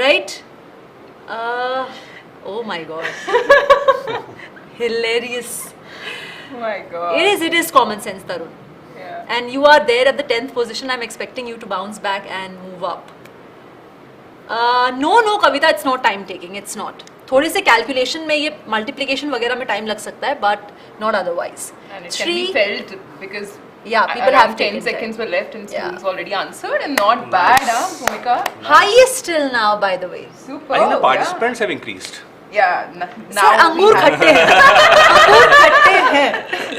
right? Oh my god. Hilarious. Oh my god. It is common sense, Tarun. Yeah. And you are there at the 10th position. I'm expecting you to bounce back and move up. No, Kavita, it's not time taking. It's not. थोड़े से calculation में, ये multiplication वगैरह में time लग सकता है, but not otherwise. And it can be felt because Yeah, people around have 10 taken seconds time. were left and Yeah. students already answered, and not bad, huh, Bhoomika? Highest till now, by the way. Super. I think the participants have increased. Yeah. Now Sir, अंगूर we have- खट्टे हैं. अंगूर खट्टे हैं.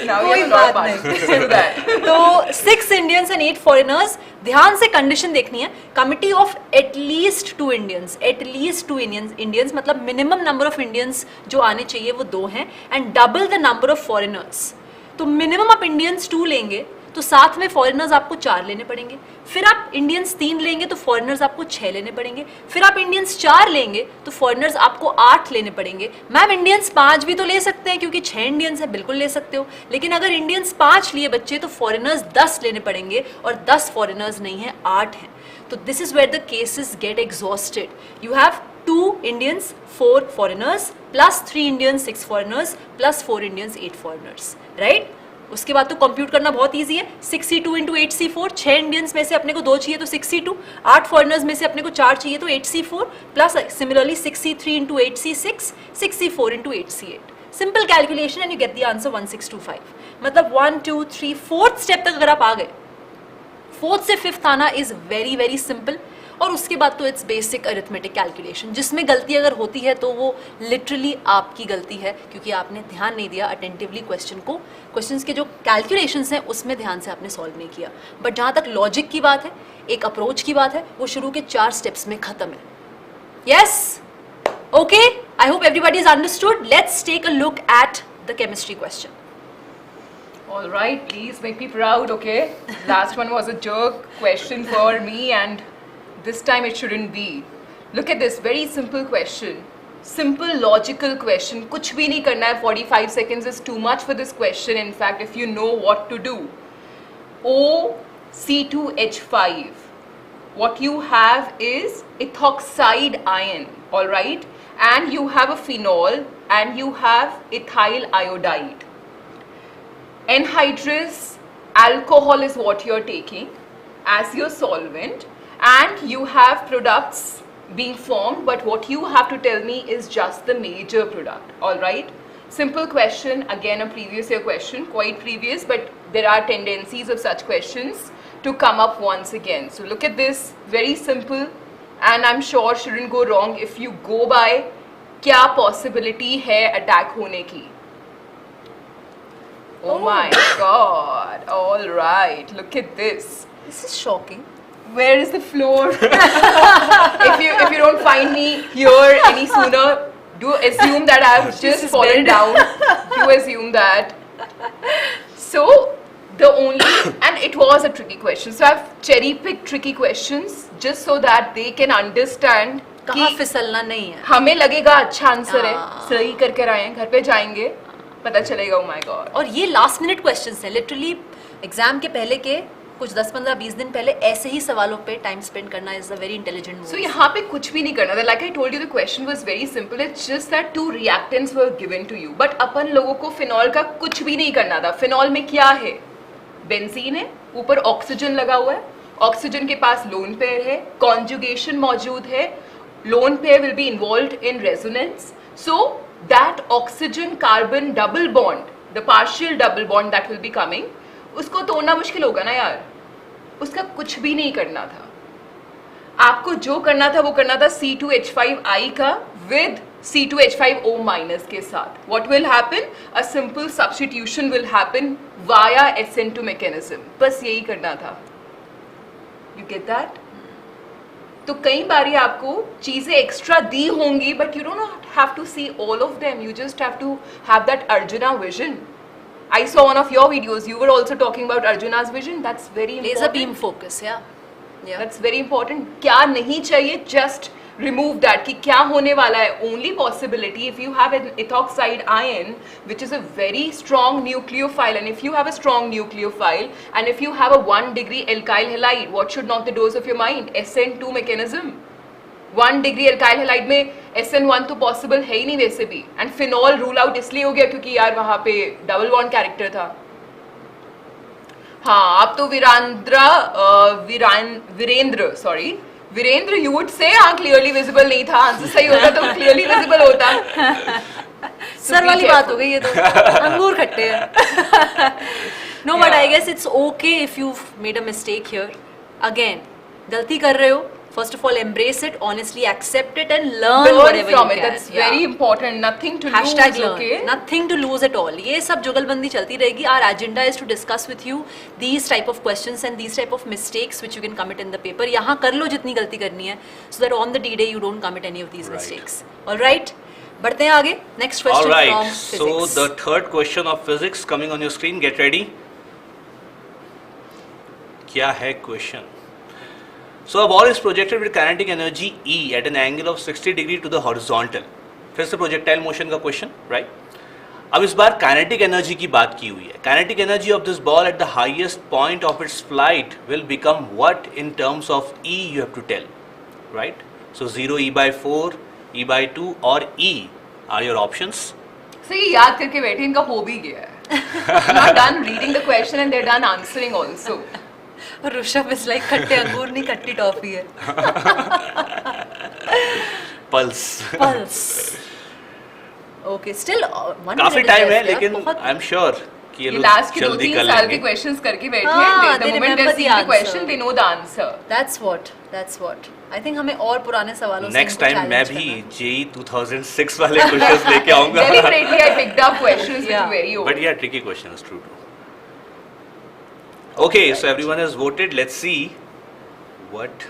Now we कोई have a lot of बात नहीं. participants. Do that. तो 6 Indians and 8 foreigners. ध्यान से कंडीशन देखनी है. Committee of at least 2 Indians. At least 2 Indians मतलब मिनिमम नंबर ऑफ इंडियंस जो आने चाहिए वो 2 हैं, and double the number of foreigners. तो मिनिमम आप इंडियंस 2 लेंगे तो साथ में फॉरेनर्स आपको 4 लेने पड़ेंगे, फिर आप इंडियंस 3 लेंगे तो फॉरेनर्स आपको 6 लेने पड़ेंगे, फिर आप इंडियंस 4 लेंगे तो फॉरेनर्स आपको 8 लेने पड़ेंगे. मैम इंडियंस 5 भी तो ले सकते हैं क्योंकि 6 इंडियंस है, बिल्कुल ले सकते हो, लेकिन अगर इंडियंस 5 लिए बच्चे तो फॉरेनर्स 10 लेने पड़ेंगे, और 10 फॉरेनर्स नहीं है, 8 हैं. तो this is where the cases get exhausted. You have 2 Indians 4 foreigners plus 3 Indians 6 foreigners plus 4 Indians 8 foreigners, right? उसके बाद तो कंप्यूट करना बहुत इजी है. 6C2 इंटू 8C4, 6 इंडियंस में से अपने को 2 चाहिए तो 6C2, 8 फॉरनर्स में से अपने को 4 चाहिए तो 8C4 plus similarly 6C3 into 8C6, 6C4 into 8C8. Simple calculation and you get the answer 1625. मतलब 1 2 3 4th स्टेप तक अगर आप आ गए, 4th से 5th आना इज वेरी वेरी सिंपल. और उसके बाद तो इट्स बेसिक अरिथमेटिक कैलकुलेशन, जिसमें गलती अगर होती है तो वो लिटरली आपकी गलती है, क्योंकि आपने ध्यान नहीं दिया अटेंटिवली क्वेश्चन को. क्वेश्चंस के जो कैलकुलेशंस हैं उसमें ध्यान से आपने सॉल्व नहीं किया. बट जहाँ तक लॉजिक की बात है, एक अप्रोच की बात है, वो शुरू के 4 स्टेप्स में खत्म है. Yes, okay, I hope everybody is understood. Let's take a look at the chemistry question. All right, please make me proud, okay? Last one was a jerk question for me, and this time it shouldn't be. Look at this, very simple question. Simple logical question. कुछ भी नहीं करना है. 45 seconds is too much for this question. In fact, if you know what to do. OC2H5. What you have is ethoxide ion, all right? And you have a phenol, and you have ethyl iodide. Anhydrous alcohol is what you're taking as your solvent, and you have products being formed, but what you have to tell me is just the major product. All right, simple question, again a previous year question, quite previous, but there are tendencies of such questions to come up once again. So look at this, very simple, and I'm sure shouldn't go wrong if you go by क्या possibility है attack होने की. Oh my god, all right, look at this. This is shocking. Where is the floor? if you don't find me here any sooner, do assume that I've just fallen down. Do assume that. So the only, and it was a tricky question, so I've cherry picked tricky questions just so that they can understand कहाँ फिसलना नहीं है. हमें लगेगा अच्छा answer है, सही करके आए हैं, घर पे जाएंगे पता चलेगा. oh my god. और ये लास्ट मिनट क्वेश्चंस हैं. लिटरली एग्जाम के पहले के कुछ 10-15-20 दिन पहले ऐसे ही सवालों पे टाइम स्पेंड करना is a very intelligent move. So यहाँ पे कुछ भी नहीं करना था. Like I told you, the question was very simple. It's just that 2 reactants were given to you. But अपन लोगों को फिनॉल का कुछ भी नहीं करना था. फिनॉल में क्या है? बेंजीन है, ऊपर ऑक्सीजन लगा हुआ है, ऑक्सीजन के पास लोन पेयर है, कॉन्जुगेशन मौजूद है, lone pair will be involved in resonance. So that oxygen carbon double bond, the partial double bond that will be coming, उसको तोड़ना मुश्किल होगा ना यार. उसका कुछ भी नहीं करना था. आपको जो करना था वो करना था C2H5I का with C2H5O minus के साथ. What will happen? A simple substitution will happen via SN2 mechanism. बस यही करना था. You get that? तो कई बारी आपको चीजें एक्स्ट्रा दी होंगी, but you don't have to see all of them. You just have to have that Arjuna vision. I saw one of your videos, you were also talking about Arjuna's vision. That's very laser important. Beam focus, या that's very important. क्या नहीं चाहिए, just remove that. कि क्या होने वाला है. Only possibility if you have an ethoxide ion which is a very strong nucleophile, and if you have a strong nucleophile and if you have a 1 degree alkyl halide, what should knock the doors of your mind? SN2 mechanism. 1 degree alkyl halide में SN1 तो possible है ही नहीं वैसे भी, and phenol rule out इसलिए हो गया क्योंकि यार वहाँ पे double bond character था. हाँ, आप तो वीरेंद्र you would say हाँ clearly visible नहीं था. आंसर सही होता तो clearly visible होता. सर वाली बात हो गई ये तो. अंगूर खट्टे हैं. No, but I guess it's okay if you've made a mistake here. Again, गलती कर रहे हो. First of all, embrace it, honestly accept it, and learn whatever from you it. can. That's very important. Nothing to Hashtag lose. learn. Okay. Nothing to lose at all. ये सब जुगलबंदी चलती रहेगी. Our agenda is to discuss with you these type of questions and these type of mistakes which you can commit in the paper. यहाँ कर लो जितनी गलती करनी है, so that on the D-Day you don't commit any of these mistakes. All right. बढ़ते हैं आगे. Next question All right. from physics. So the third question of physics coming on your screen. Get ready. क्या है question? So a ball is projected with kinetic energy E at an angle of 60 degree to the horizontal. फिर से projectile motion का question, right? अब इस बार kinetic energy की बात की हुई है. Kinetic energy of this ball at the highest point of its flight will become what in terms of E you have to tell, right? So 0 E by 4, E/2 और E are your options. So ये याद करके बैठे, इनका हो भी गया है. Not done reading the question and they're done answering also. और ऋषभ इज लाइक खट्टे अंगूर नहीं खट्टी टॉफी है. Pulse. Pulse. Okay still one काफी टाइम है लेकिन आई एम श्योर कि ये ये लोग लास्ट के जल्दी 2-3 कर साल के लेंगे. क्वेश्चंस करके बैठे हाँ, हैं. they The moment remember they see the the question, answer. they know the answer. That's what I think हमें और पुराने सवालों से नेक्स्ट इनको टाइम मैं challenge भी करना है. JEE 2006 वाले क्वेश्चंस लेके आऊंगा. Deliberately I picked up questions which Yeah. are very old. But yeah, tricky questions, true. Okay, so everyone has voted. Let's see what.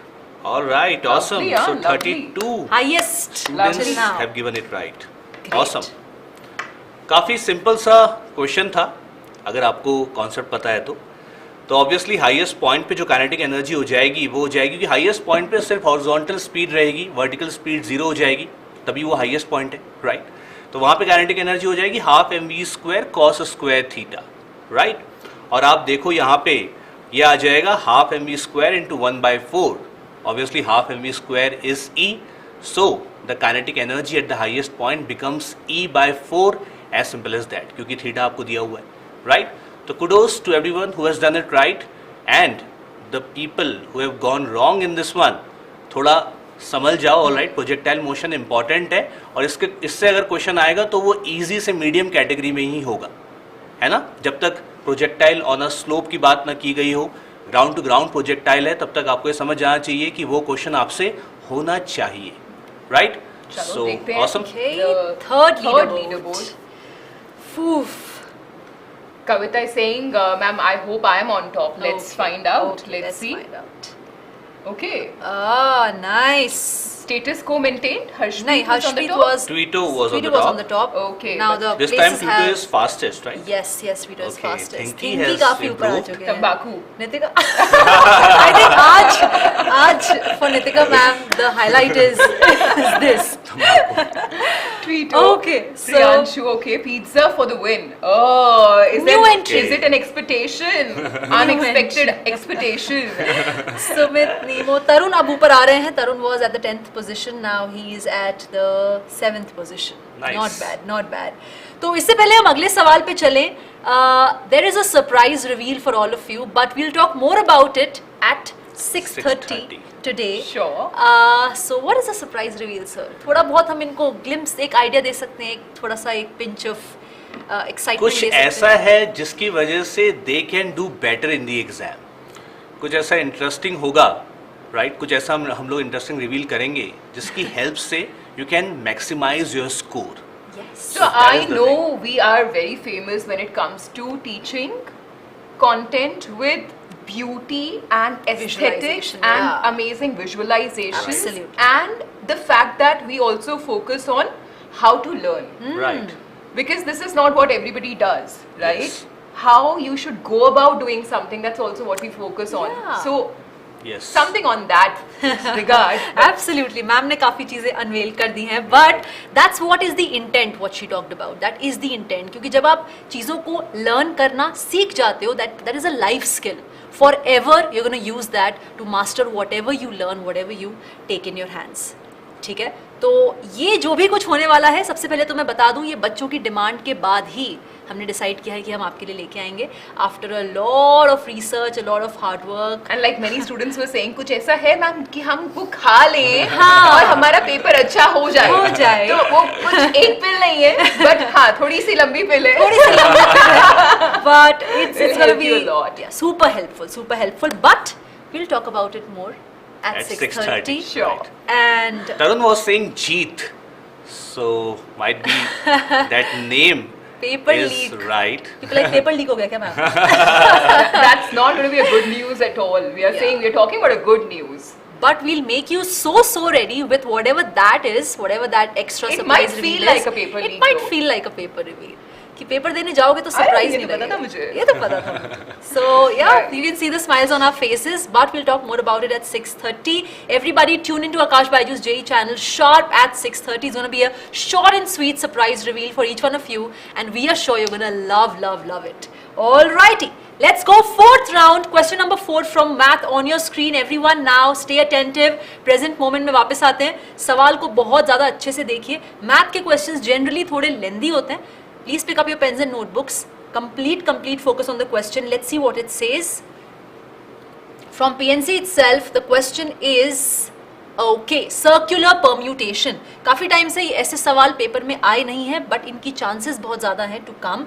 All right, awesome. Lovely, yeah, So lovely. 32 highest students till now. have given it right. Great. Awesome. काफी simple सा question था, अगर आपको concept पता है तो obviously highest point पे जो काइनेटिक एनर्जी हो जाएगी वो हो जाएगी कि हाईएस्ट पॉइंट पे सिर्फ हॉरिजॉन्टल स्पीड रहेगी, वर्टिकल स्पीड 0 हो जाएगी, तभी वो हाईएस्ट पॉइंट है, राइट. तो वहाँ पे काइनेटिक एनर्जी हो जाएगी half mv² cos square theta, right. और आप देखो यहाँ पे ये आ जाएगा half mv² into 1/4. Obviously half mv² is E, so the kinetic energy at the highest point becomes E/4, as simple as that, क्योंकि थीटा आपको दिया हुआ है, राइट. तो kudos to everyone who has done it right, and the people who have gone wrong in this one, थोड़ा समझ जाओ. Alright, projectile motion important है और इससे अगर क्वेश्चन आएगा तो वो इजी से मीडियम कैटेगरी में ही होगा, है ना. जब तक प्रोजेक्टाइल ऑन अ स्लोप की बात ना की गई हो, ग्राउंड टू ग्राउंड प्रोजेक्टाइल है, तब तक आपको ये समझ जाना चाहिए कि वो क्वेश्चन आपसे होना चाहिए, राइट. चलो सो देखते हैं. Awesome. Okay, The third third leaderboard. leaderboard. Oof. Kavita is saying, ma'am, I hope I am on top. Let's Okay, find out. okay, Let's see. find out. Okay. Ah, nice. Status quo maintained. नहीं, Harshpreet was on the Harshpreet top. was Tweeto was on Tweeto the was top. on the top. Okay, Now but the This time places Tweeto have is fastest, right? yes Tweeto is Okay, fastest. Thinky Thinky has काफी ऊपर आ improved. चुके हैं. Tambaku. Nitika, I think आज for Nitika ma'am the highlight is this. Tweeto. Okay, so- Priyanshu, okay. Pizza for the win. Oh, New entry. Is it an expectation? Unexpected expectation. Sumit, Nemo, Tarun अब ऊपर आ रहे हैं. Tarun was at the 10th position. Now he is at the 7th position. Nice. Not bad, not bad. तो इससे पहले हम अगले सवाल पे चलें. There is a surprise reveal for all of you, but we'll talk more about it at 6:30 today. Sure. So what is the surprise reveal, sir? थोड़ा बहुत हम इनको glimpse, एक idea दे सकते हैं, थोड़ा सा एक pinch of excitement कुछ दे सकते ऐसा हैं. है जिसकी वजह से they can do better in the exam. कुछ ऐसा इंटरेस्टिंग होगा, राइट. कुछ ऐसा हम लोग इंटरेस्टिंग रिवील करेंगे जिसकी हेल्प से you can maximise your score. Yes. So that I is the know thing. we are very famous when it comes to teaching content with beauty and aesthetics Visualization, and yeah. amazing visualizations. Absolutely. And the fact that we also focus on how to learn. Right. Because this is not what everybody does, right? Yes. How you should go about doing something, that's also what we focus on. Yeah. So yes. something on that regard. Absolutely, ma'am ने काफी चीजें unwell कर दी हैं, but that's what is the intent, what she talked about, that is the intent. क्योंकि जब आप चीजों को लर्न करना सीख जाते हो, that is a life skill. Forever you gonna use that to master whatever you learn, whatever you take in your hands. ठीक है, तो ये जो भी कुछ होने वाला है, सबसे पहले तो मैं बता दूं, ये बच्चों की डिमांड के बाद ही हमने डिसाइड किया है कि हम आपके लिए लेके आएंगे. After a lot of research, a lot of hard work. And like many students were saying, कुछ ऐसा है मैम कि हम वो खा लें हाँ. और हमारा पेपर अच्छा हो जाए. हो जाए. तो वो कुछ एक पिल नहीं है, बट हाँ थोड़ी सी लंबी पिल है. थोड़ी सी लंबी but it's It'll gonna help be you a lot. yeah, super helpful. But we'll talk about it more at 6:30. Sure. Right. And Tarun was saying Jeet, so might be that name paper is leak. right. People like paper leak हो गया क्या ma'am? That's not going to be a good news at all. We are Yeah. saying we are talking about a good news. But we'll make you so ready with whatever that is, whatever that extra It surprise might reveal feel like is. a paper It leak might though. feel like a paper reveal. कि paper देने जाओगे तो surprise ये नहीं तो पता था लगेगा. मुझे. ये तो पता था. So yeah, you can see the smiles on our faces, but we'll talk more about it at 6:30. Everybody tune into Aakash BYJU'S JEE channel sharp at 6:30. It's going to be a short and sweet surprise reveal for each one of you, and we are sure you're going to love it. Alrighty, let's go fourth round. Question number 4 from math on your screen. Everyone now stay attentive. Present moment में वापस आते हैं. सवाल को बहुत ज़्यादा अच्छे से देखिए. मैथ के questions generally थोड़े lengthy होते हैं. Please pick up your pens and notebooks. Complete focus on the question. Let's see what it says. From PNC itself, the question is okay circular permutation. काफ़ी टाइम से ऐसे सवाल paper में आए नहीं हैं बट इनकी चांसेस बहुत ज़्यादा हैं टू कम.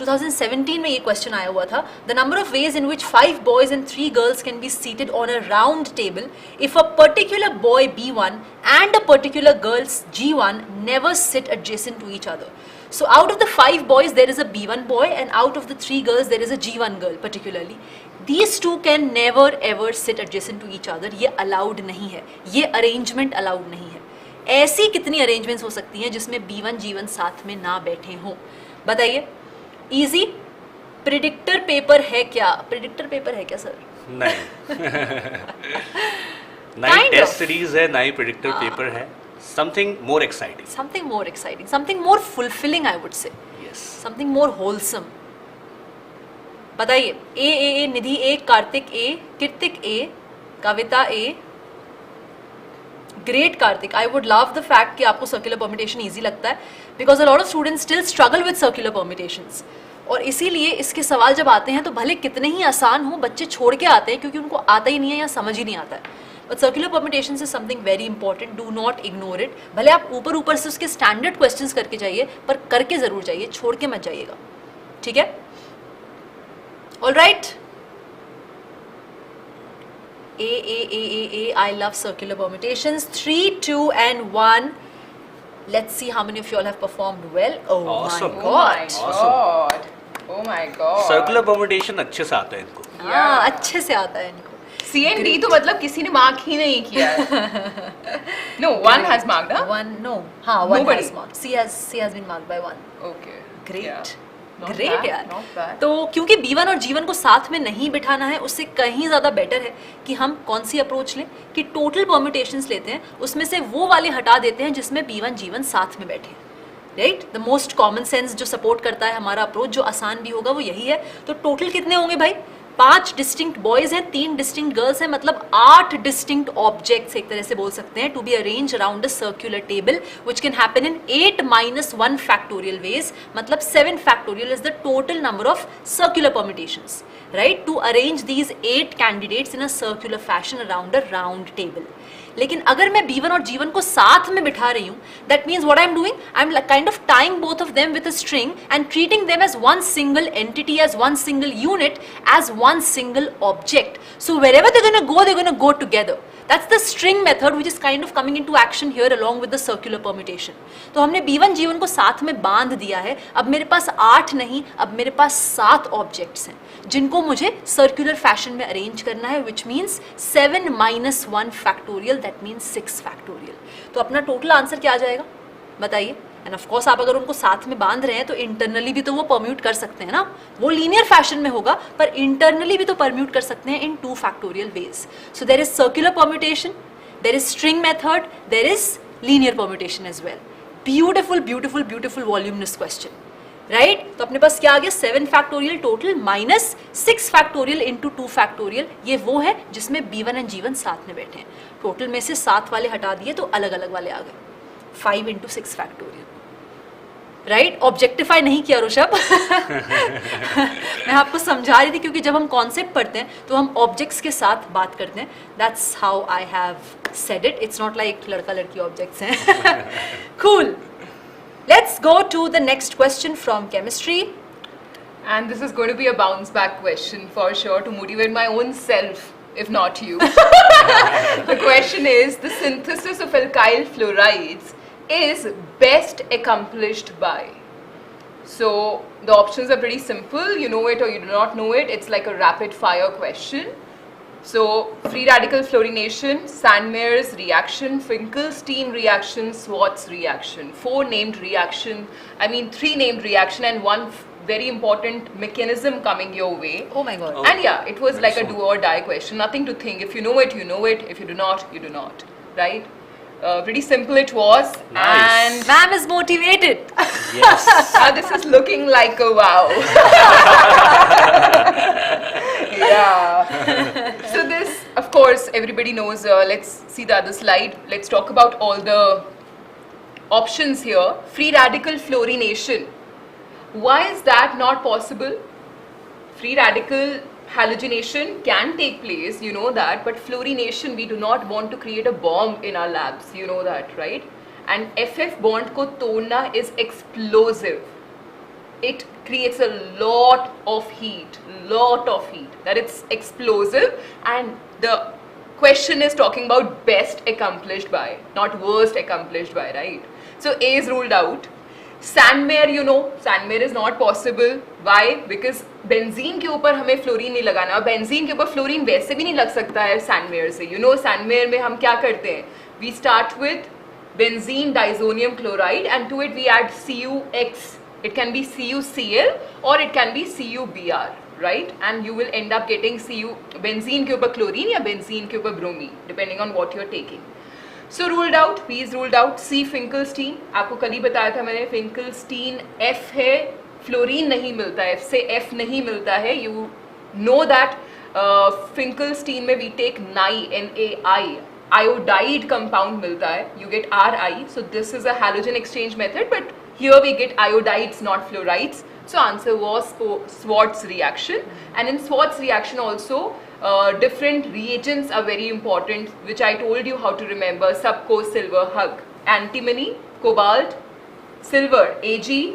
2017 में ये क्वेश्चन आया हुआ था. The number of ways in which 5 boys and 3 girls can be seated on a round table if a particular boy B1 and a particular girls G1 never sit adjacent to each other. So out of the 5 boys there is a B1 boy and out of the 3 girls there is a G1 girl particularly. These two can never ever sit adjacent to each other. ये allowed नहीं है, ये arrangement allowed नहीं है. ऐसी कितनी arrangements हो सकती हैं जिसमें B1 G1 साथ में ना बैठे हों? बताइए. Easy. Predictor paper है क्या? Predictor paper है क्या सर? नहीं. ना ही टेस्ट सीरीज है, ना ही प्रेडिक्टर पेपर है. Something more exciting. Something more exciting. Something more fulfilling, I would say. Yes. Something more wholesome. बताइए. A Nidhi A, Kartik A, Keerthik A, Kavita A. Great Kartik. I would love the fact कि आपको circular permutation easy लगता है because a lot of students still struggle with circular permutations. और इसीलिए इसके सवाल जब आते हैं तो भले कितने ही आसान हो बच्चे छोड़ के आते हैं क्योंकि उनको आता ही नहीं है या समझ ही नहीं आता है. But circular permutations is something very important. Do not ignore it. भले आप ऊपर से उसके स्टैंडर्ड क्वेश्चंस करके जाइए पर करके ज़रूर जाइए, छोड़ के मत जाइएगा. ठीक है. All right. A. I love circular permutations. 3, 2, and 1. Let's see how many of you all have performed well. Oh Awesome. my God. Awesome. Oh my god. Circular permutation अच्छे से आता है इनको. हाँ, अच्छे से आता है इनको. C&D तो मतलब किसी ने मार्क ही नहीं किया. No, one has marked, huh? One, no. हाँ, one Nobody. has marked. C has been marked by 1. Okay. Great. Yeah. Not great bad, यार. not bad. तो क्योंकि B1 और G1 को साथ में नहीं बिठाना है उससे कहीं ज़्यादा बेटर है कि हम कौन सी अप्रोच लें कि टोटल परम्यूटेशंस लेते हैं, उसमें से वो वाले हटा देते हैं जिसमें B1 G1 साथ में बैठे. Right. The most common sense जो सपोर्ट करता है हमारा अप्रोच, जो आसान भी होगा वो यही है. तो टोटल कितने होंगे भाई? 5 डिस्टिंक्ट बॉयज हैं, 3 डिस्टिंक्ट गर्ल्स हैं, मतलब 8 डिस्टिंक्ट ऑब्जेक्ट्स एक तरह से बोल सकते हैं to be arrange around a circular table which can happen in 8 - 1 factorial ways. मतलब 7 factorial is the total number of circular permutations, right, to arrange these 8 candidates in a circular fashion around a round table. लेकिन अगर मैं B1 और G1 को साथ में बिठा रही हूँ, that means what I am doing, I am kind of tying both of them with a string and treating them as one single entity, as one single unit, as one single object. So wherever they're gonna go together. That's the string method which is kind of coming into action here along with the circular permutation. तो हमने B1 G1 को साथ में बांध दिया है. अब मेरे पास 8 नहीं, अब मेरे पास 7 ऑब्जेक्ट्स हैं जिनको मुझे सर्कुलर फैशन में अरेंज करना है, which means 7 - 1 factorial, that means 6 factorial. तो अपना टोटल आंसर क्या आ जाएगा बताइए. एंड ऑफ कोर्स आप अगर उनको साथ में बांध रहे हैं तो इंटरनली भी तो वो परम्यूट कर सकते हैं ना. वो लीनियर फैशन में होगा पर इंटरनली भी तो परम्यूट कर सकते हैं in 2 factorial ways. So there is circular permutation, there is string method, there is linear permutation as well. Beautiful voluminous question, right. तो अपने पास क्या आ गया? 7 factorial total minus 6 factorial into 2 factorial. ये वो है जिसमें B1 एंड G1 साथ में बैठे हैं. टोटल में से 7 वाले हटा दिए तो अलग अलग वाले आ गए. 5 × 6 फैक्टोरियल, राइट. ऑब्जेक्टिफाई नहीं किया ऋषभ. मैं आपको समझा रही थी क्योंकि जब हम कॉन्सेप्ट पढ़ते हैं तो हम ऑब्जेक्ट्स के साथ बात करते हैं. That's how I have said it. It's not like लड़का लड़की ऑब्जेक्ट्स हैं. Cool. Let's go to the next question from chemistry. And this is going to be a bounce back question for sure to motivate my own self, if not you. The question is, the synthesis of alkyl fluorides is best accomplished by. So the options are pretty simple. You know it or you do not know it. It's like a rapid fire question. So free radical fluorination, Sandmeyer's reaction, Finkelstein reaction, Swartz reaction. 4 named reaction, 3 named reaction and 1 very important mechanism coming your way. Oh my god. And yeah, it was like a do or die question. Nothing to think. If you know it, you know it. If you do not, you do not. Right? Pretty simple it was. Nice. And Ma'am is motivated. Yes. now this is looking like a wow. Yeah. So this, of course, everybody knows. Let's see the other slide. Let's talk about all the options here. Free radical fluorination. Why is that not possible? Free radical halogenation can take place, you know that, but fluorination, we do not want to create a bomb in our labs, you know that, right? And FF bond ko todna is explosive. It creates a lot of heat, that it's explosive, and the question is talking about best accomplished by, not worst accomplished by, right? So A is ruled out. Sandmare, you know, sandmare is not possible. Why? Because benzene के ऊपर हमें fluorine नहीं लगाना, और benzene के ऊपर fluorine वैसे भी नहीं लग सकता है सैंडमेयर से. यू नो सैंडमेयर में हम क्या करते हैं? We start with benzene diazonium chloride and to it we add CuX. It can be CuCl or it can be CuBr, right? And you will end up getting benzene के ऊपर chlorine या benzene के ऊपर bromine, depending on what you're taking. So ruled out, B is ruled out. C Finkelstein, आपको कल ही बताया था मैंने, Finkelstein F है, फ्लोरीन नहीं मिलता है, F से F नहीं मिलता है. You know that Finkelstein में we take NaI, iodide compound मिलता है, you get Ri. So this is a halogen exchange method, but here we get iodides, not fluorides. So answer was Schwartz reaction. And in Schwartz reaction also, different reagents are very important, which I told you how to remember. Subco silver hug, antimony, cobalt, silver Ag,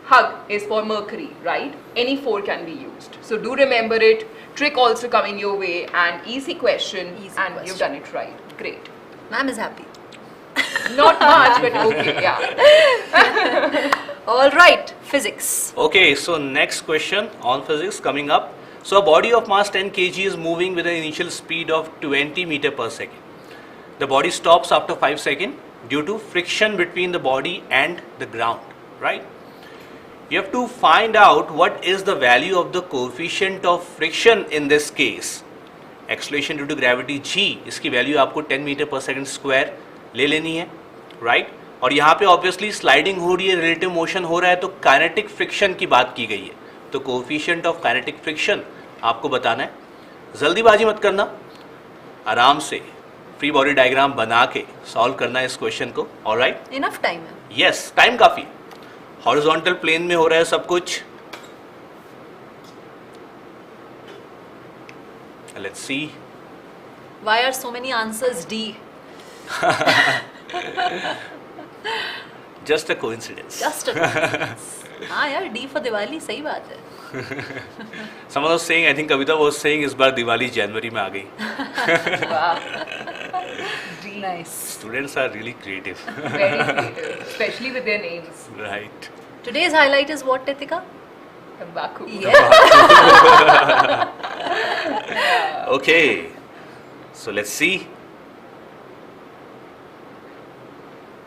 hug is for mercury, right? Any 4 can be used. So do remember it. Trick also coming your way, and easy question, and you've done it right. Great. Ma'am is happy. Not much, but okay, yeah. All right, physics. Okay, so next question on physics coming up. So a body of mass 10 kg is moving with an initial speed of 20 meter per second. The body stops after 5 seconds due to friction between the body and the ground, right? You have to find out what is the value of the coefficient of friction in this case. Acceleration due to gravity G, इसकी value आपको 10 meter per second square ले लेनी है, right? और यहाँ पे obviously sliding हो रही है, relative motion हो रहा है, तो kinetic friction की बात की गई है. तो coefficient of kinetic friction आपको बताना है. जल्दीबाजी मत करना, आराम से फ्री बॉडी डायग्राम बना के सॉल्व करना है इस क्वेश्चन को. ऑलराइट, इनफ टाइम है. यस, टाइम काफी. हॉरिजॉन्टल प्लेन में हो रहा है सब कुछ. Let's see. Why are so many answers D? Just a coincidence. Just हाँ यार, D फॉर दिवाली, सही बात है. Someone was saying, I think Kavita was saying, इस बार दिवाली जनवरी में आ गई. Nice. Students are really creative. Very creative, especially with their names. Right. Today's highlight is what, Nitika? Tobacco. Yeah. Okay. So let's see.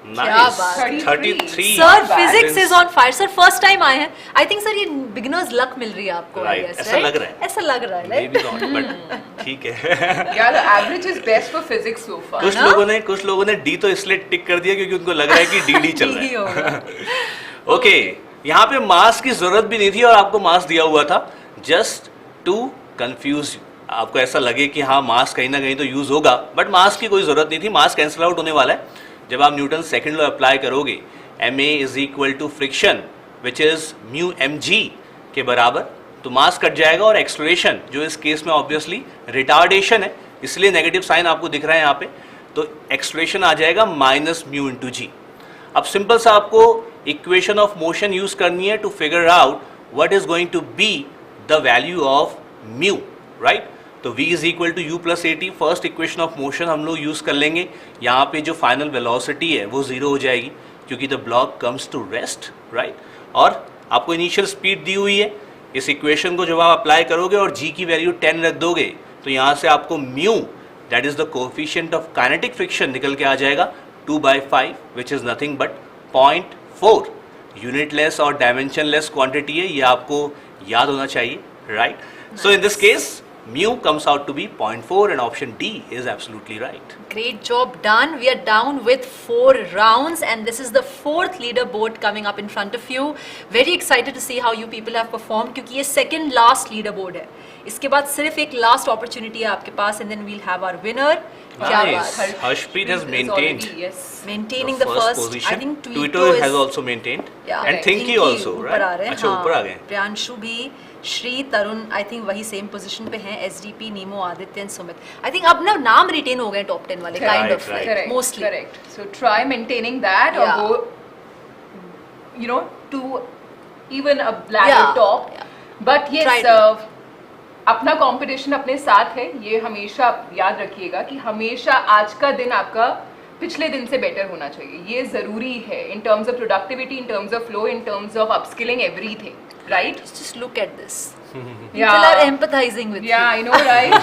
क्या Nice. बात है. 33. Sir, bad. physics is on fire. Sir, first time आए हैं. I think sir ये beginners luck मिल रही है आपको. I Right. guess, ऐसा right? लग रहा है. ऐसा लग रहा है. Maybe Right? not, but ठीक है. Yeah, the average is best for physics so far. कुछ ना? लोगों ने D तो इसलिए टिक कर दिया क्योंकि उनको लग रहा है कि DD चल D ही रहा होगा. है. ओके, यहाँ पे मास की जरूरत भी नहीं थी और आपको मास दिया हुआ था जस्ट टू कंफ्यूज. आपको ऐसा लगे कि हाँ मास कहीं ना कहीं तो यूज होगा, बट मास की कोई जरूरत नहीं थी. मास कैंसिल आउट होने वाला है जब आप न्यूटन सेकंड लॉ अप्लाई करोगे. ma is equal to friction which is mu mg के बराबर. तो मास कट जाएगा और एक्सलेरेशन जो इस केस में ऑब्वियसली रिटार्डेशन है, इसलिए नेगेटिव साइन आपको दिख रहा है यहाँ पे. तो एक्सलेरेशन आ जाएगा माइनस म्यू इंटू जी. अब सिंपल सा आपको इक्वेशन ऑफ मोशन यूज करनी है to figure out what is going to be the value of mu, right. तो v is equal to u plus a t. First equation of motion हम लोग use कर लेंगे. यहाँ पे जो फाइनल वेलोसिटी है वो जीरो हो जाएगी क्योंकि the block comes to rest, right. और आपको इनिशियल स्पीड दी हुई है. इस इक्वेशन को जब आप अप्लाई करोगे और g की वैल्यू 10 रख दोगे तो यहाँ से आपको mu that is the coefficient of kinetic friction निकल के आ जाएगा 2/5 which is nothing but 0.4. Unitless और डायमेंशनलेस क्वांटिटी है, ये आपको याद होना चाहिए, right. So in this case mu comes out to be 0.4 and option D is absolutely right. Great job done. We are down with 4 rounds and this is the 4th leaderboard coming up in front of you. Very excited to see how you people have performed क्योंकि ये second last leaderboard है. इसके बाद सिर्फ एक last opportunity है आपके पास and then we'll have our winner. क्या Nice. बात. Harshpreet has Is maintained already, yes. Maintaining the first. position. I think Twitter has also maintained. Yeah. And Thinky also, ऊपर आ right? रहे हैं. अच्छा ऊपर आ गए. प्रियांशु भी, श्री, तरुण आई थिंक वही सेम पोजीशन पे हैं, SDP, Nemo, Aditya and Sumit. I think अब ना नाम रिटेन हो गए टॉप 10 वाले kind of Right. Right mostly. Correct. So try maintaining that or Yeah. go, to even a ladder Yeah. top. Yeah. But Try yes, to. अपना competition अपने साथ है, ये हमेशा याद रखिएगा कि हमेशा आज का दिन आपका पिछले दिन से बेटर होना चाहिए. ये जरूरी है in terms of productivity, in terms of flow, in terms of upskilling everything, right? Just look at this. People Yeah. are empathizing with Yeah, you. I know, right?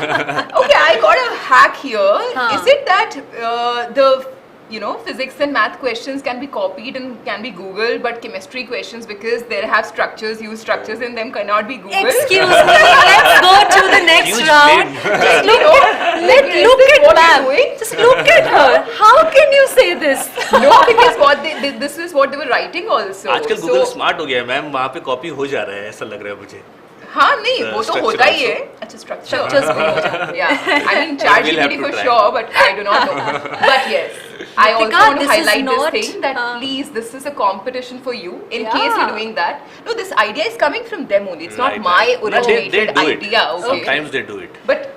Okay, I got a hack here. Huh. Is it that the physics and math questions can be copied and can be Googled, but chemistry questions, because they have structures, use structures in them, cannot be Googled? Excuse me, let's go to the next Huge round. blame. Just look at, look Is this at what you're ma'am. doing? Just look at her. How can you say this? No, because this is what they were writing also. आजकल Google smart हो गया है ma'am, वहाँ पे copy हो जा रहा है ऐसा लग रहा है मुझे. हाँ नहीं वो तो Structure होता ही also. है. अच्छा Structures भी हो जाते हैं. Yeah, I mean We'll have ChatGPT to for try. sure, but I do not know. But yes, I also Nitika, want to this is highlight this not, thing that please, this is a competition for you. In Yeah. case you're doing that, no, this idea is coming from them only. It's Right, not my right. No, originated they do idea. it. Okay. Sometimes they do it. But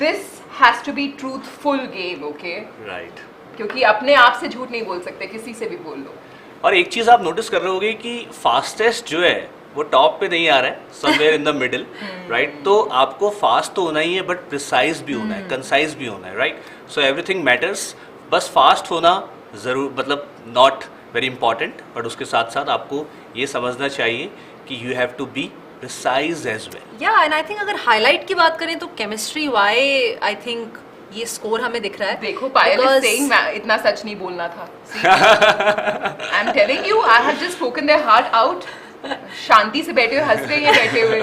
this has to be truthful game, okay? Right. क्योंकि अपने आप से झूठ नहीं बोल सकते, किसी से भी बोल लो. और एक चीज आप नोटिस कर रहे होगे कि फास्टेस्ट जो है वो टॉप पे नहीं आ रहा है, somewhere in the middle, right. तो आपको फास्ट तो होना ही है बट प्रिसाइज भी होना है, कंसाइज भी होना है, राइट. So everything matters. बस फास्ट होना जरूर मतलब नॉट वेरी इंपॉर्टेंट, बट उसके साथ साथ आपको ये समझना चाहिए कि you have to be precise as well. या एंड आई थिंक अगर हाईलाइट की बात करें तो केमिस्ट्री वाई आई थिंक ये स्कोर हमें दिख रहा है. देखो पायल is saying मैं इतना सच नहीं बोलना था. I'm telling you, I have just spoken their heart out. शांति से बैठे हुए हंस रही हैं बैठे हुए.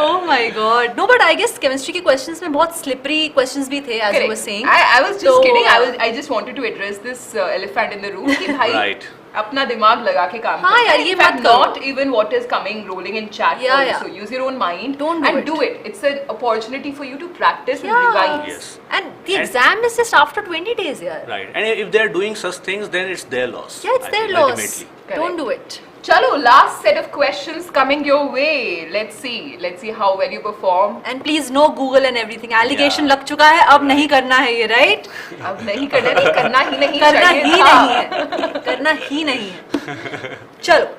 Oh my God. No, but I guess chemistry के questions में बहुत slippery questions भी थे, as you were saying. I was just So, kidding. I just wanted to address this elephant in the room कि भाई Right. अपना दिमाग लगा के काम हाँ करना यार, है. ये In fact, मत करो. not even what is coming rolling in chat Yeah, also. yeah. Use your own mind Don't do and it. do it. It's an opportunity for you to practice and Yeah. revise. Yes. And the And- exam is just after 20 days, yeah. Right. And if they are doing such things, then it's their loss. Yeah, it's I their think, loss. ultimately. Correct. Don't do it. Chalo, last set of questions coming your way. Let's see how well you perform. And please no Google and everything. Allegation Yeah. लग चुका है, अब नहीं करना है ये, right? अब नहीं करना, नहीं करना ही नहीं करना चाहिए ही था. नहीं है. करना ही नहीं है. चलो.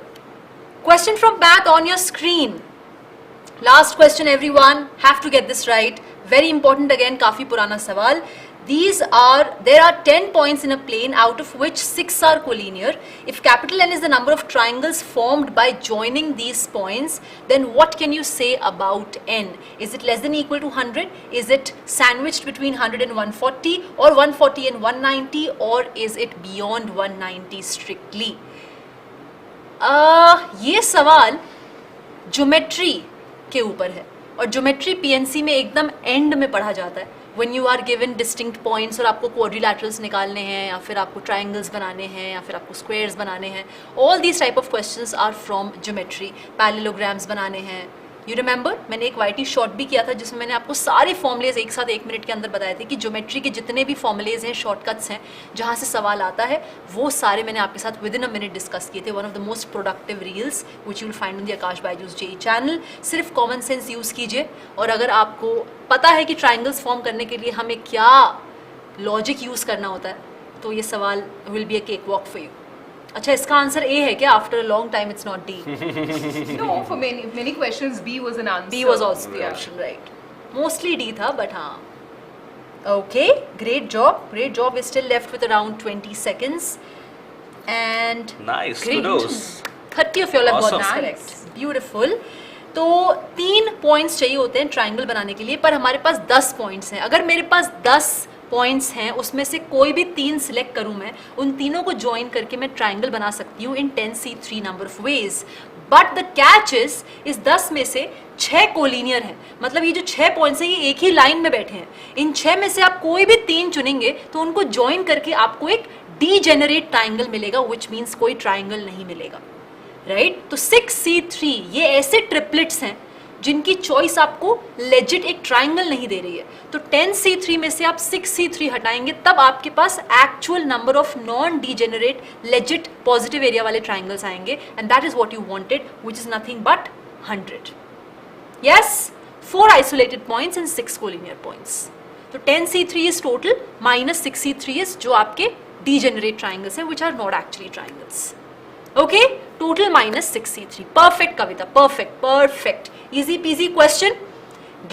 Question from back on your screen. Last question, everyone. Have to get this right. Very important again. काफी पुराना सवाल. There are 10 points in a plane, out of which 6 are collinear. If capital N is the number of triangles formed by joining these points, then what can you say about N? Is it less than or equal to 100? Is it sandwiched between 100 and 140, or 140 and 190, or is it beyond 190 strictly? ये सवाल geometry के ऊपर है, और geometry PNC में एकदम and में पढ़ा जाता है. When you are given distinct points और आपको quadrilaterals निकालने हैं, या फिर आपको triangles बनाने हैं, या फिर आपको squares बनाने हैं. All these type of questions are from geometry. Parallelograms बनाने हैं. You remember? मैंने एक YT शॉर्ट भी किया था जिसमें मैंने आपको सारे फॉर्मुलेज एक साथ 1 मिनट के अंदर बताए थे कि ज्योमेट्री के जितने भी फॉर्मुलेज हैं, शॉर्टकट्स हैं, जहाँ से सवाल आता है, वो सारे मैंने आपके साथ with in a minute discuss किए थे. One of the most productive reels which you will find on the Akash Byju's JEE channel. सिर्फ कॉमन सेंस यूज़ कीजिए, और अगर आपको पता है कि ट्राइंगल्स फॉर्म करने के लिए हमें क्या लॉजिक यूज़ करना होता है, तो ये सवाल will be a cake walk for you. अच्छा, इसका आंसर A है क्या? After a long time it's not D. No, for many questions B was an answer. B was also the option, right? Mostly D था, but हाँ. Okay, great job. Great job. We're still left with around 20 seconds. And Nice. great. Kudos. 30 of you all have got Awesome. this correct. Beautiful. तो 3 points चाहिए होते हैं triangle बनाने के लिए, पर हमारे पास 10 पॉइंट्स हैं. अगर मेरे पास 10 पॉइंट्स हैं उसमें से कोई भी 3 सिलेक्ट करूं मैं, उन तीनों को ज्वाइन करके मैं ट्राइंगल बना सकती हूँ इन 10C3 number of ways. But the catch इस 10 में से 6 कोलिनियर हैं. मतलब ये जो 6 पॉइंट्स हैं ये एक ही लाइन में बैठे हैं. इन 6 में से आप कोई भी 3 चुनेंगे तो उनको ज्वाइन करके आपको एक डीजेनरेट ट्राइंगल मिलेगा, विच मीन्स कोई ट्राइंगल नहीं मिलेगा. राइट? तो 6C3 ये ऐसे ट्रिपलेट्स हैं जिनकी चॉइस आपको लेजिट एक ट्राइंगल नहीं दे रही है. तो 10C3 में से आप 6C3 हटाएंगे तब आपके पास actual number of non degenerate legit positive area वाले ट्राइंगल्स आएंगे, and that is what you wanted, which is nothing but 100. Yes, 4 isolated points and 6 collinear points. तो 10C3 is total minus 6C3 is जो आपके degenerate triangles हैं, which are not actually triangles. Okay, total minus 6C3. Perfect, Kavita. Perfect. Easy peasy question.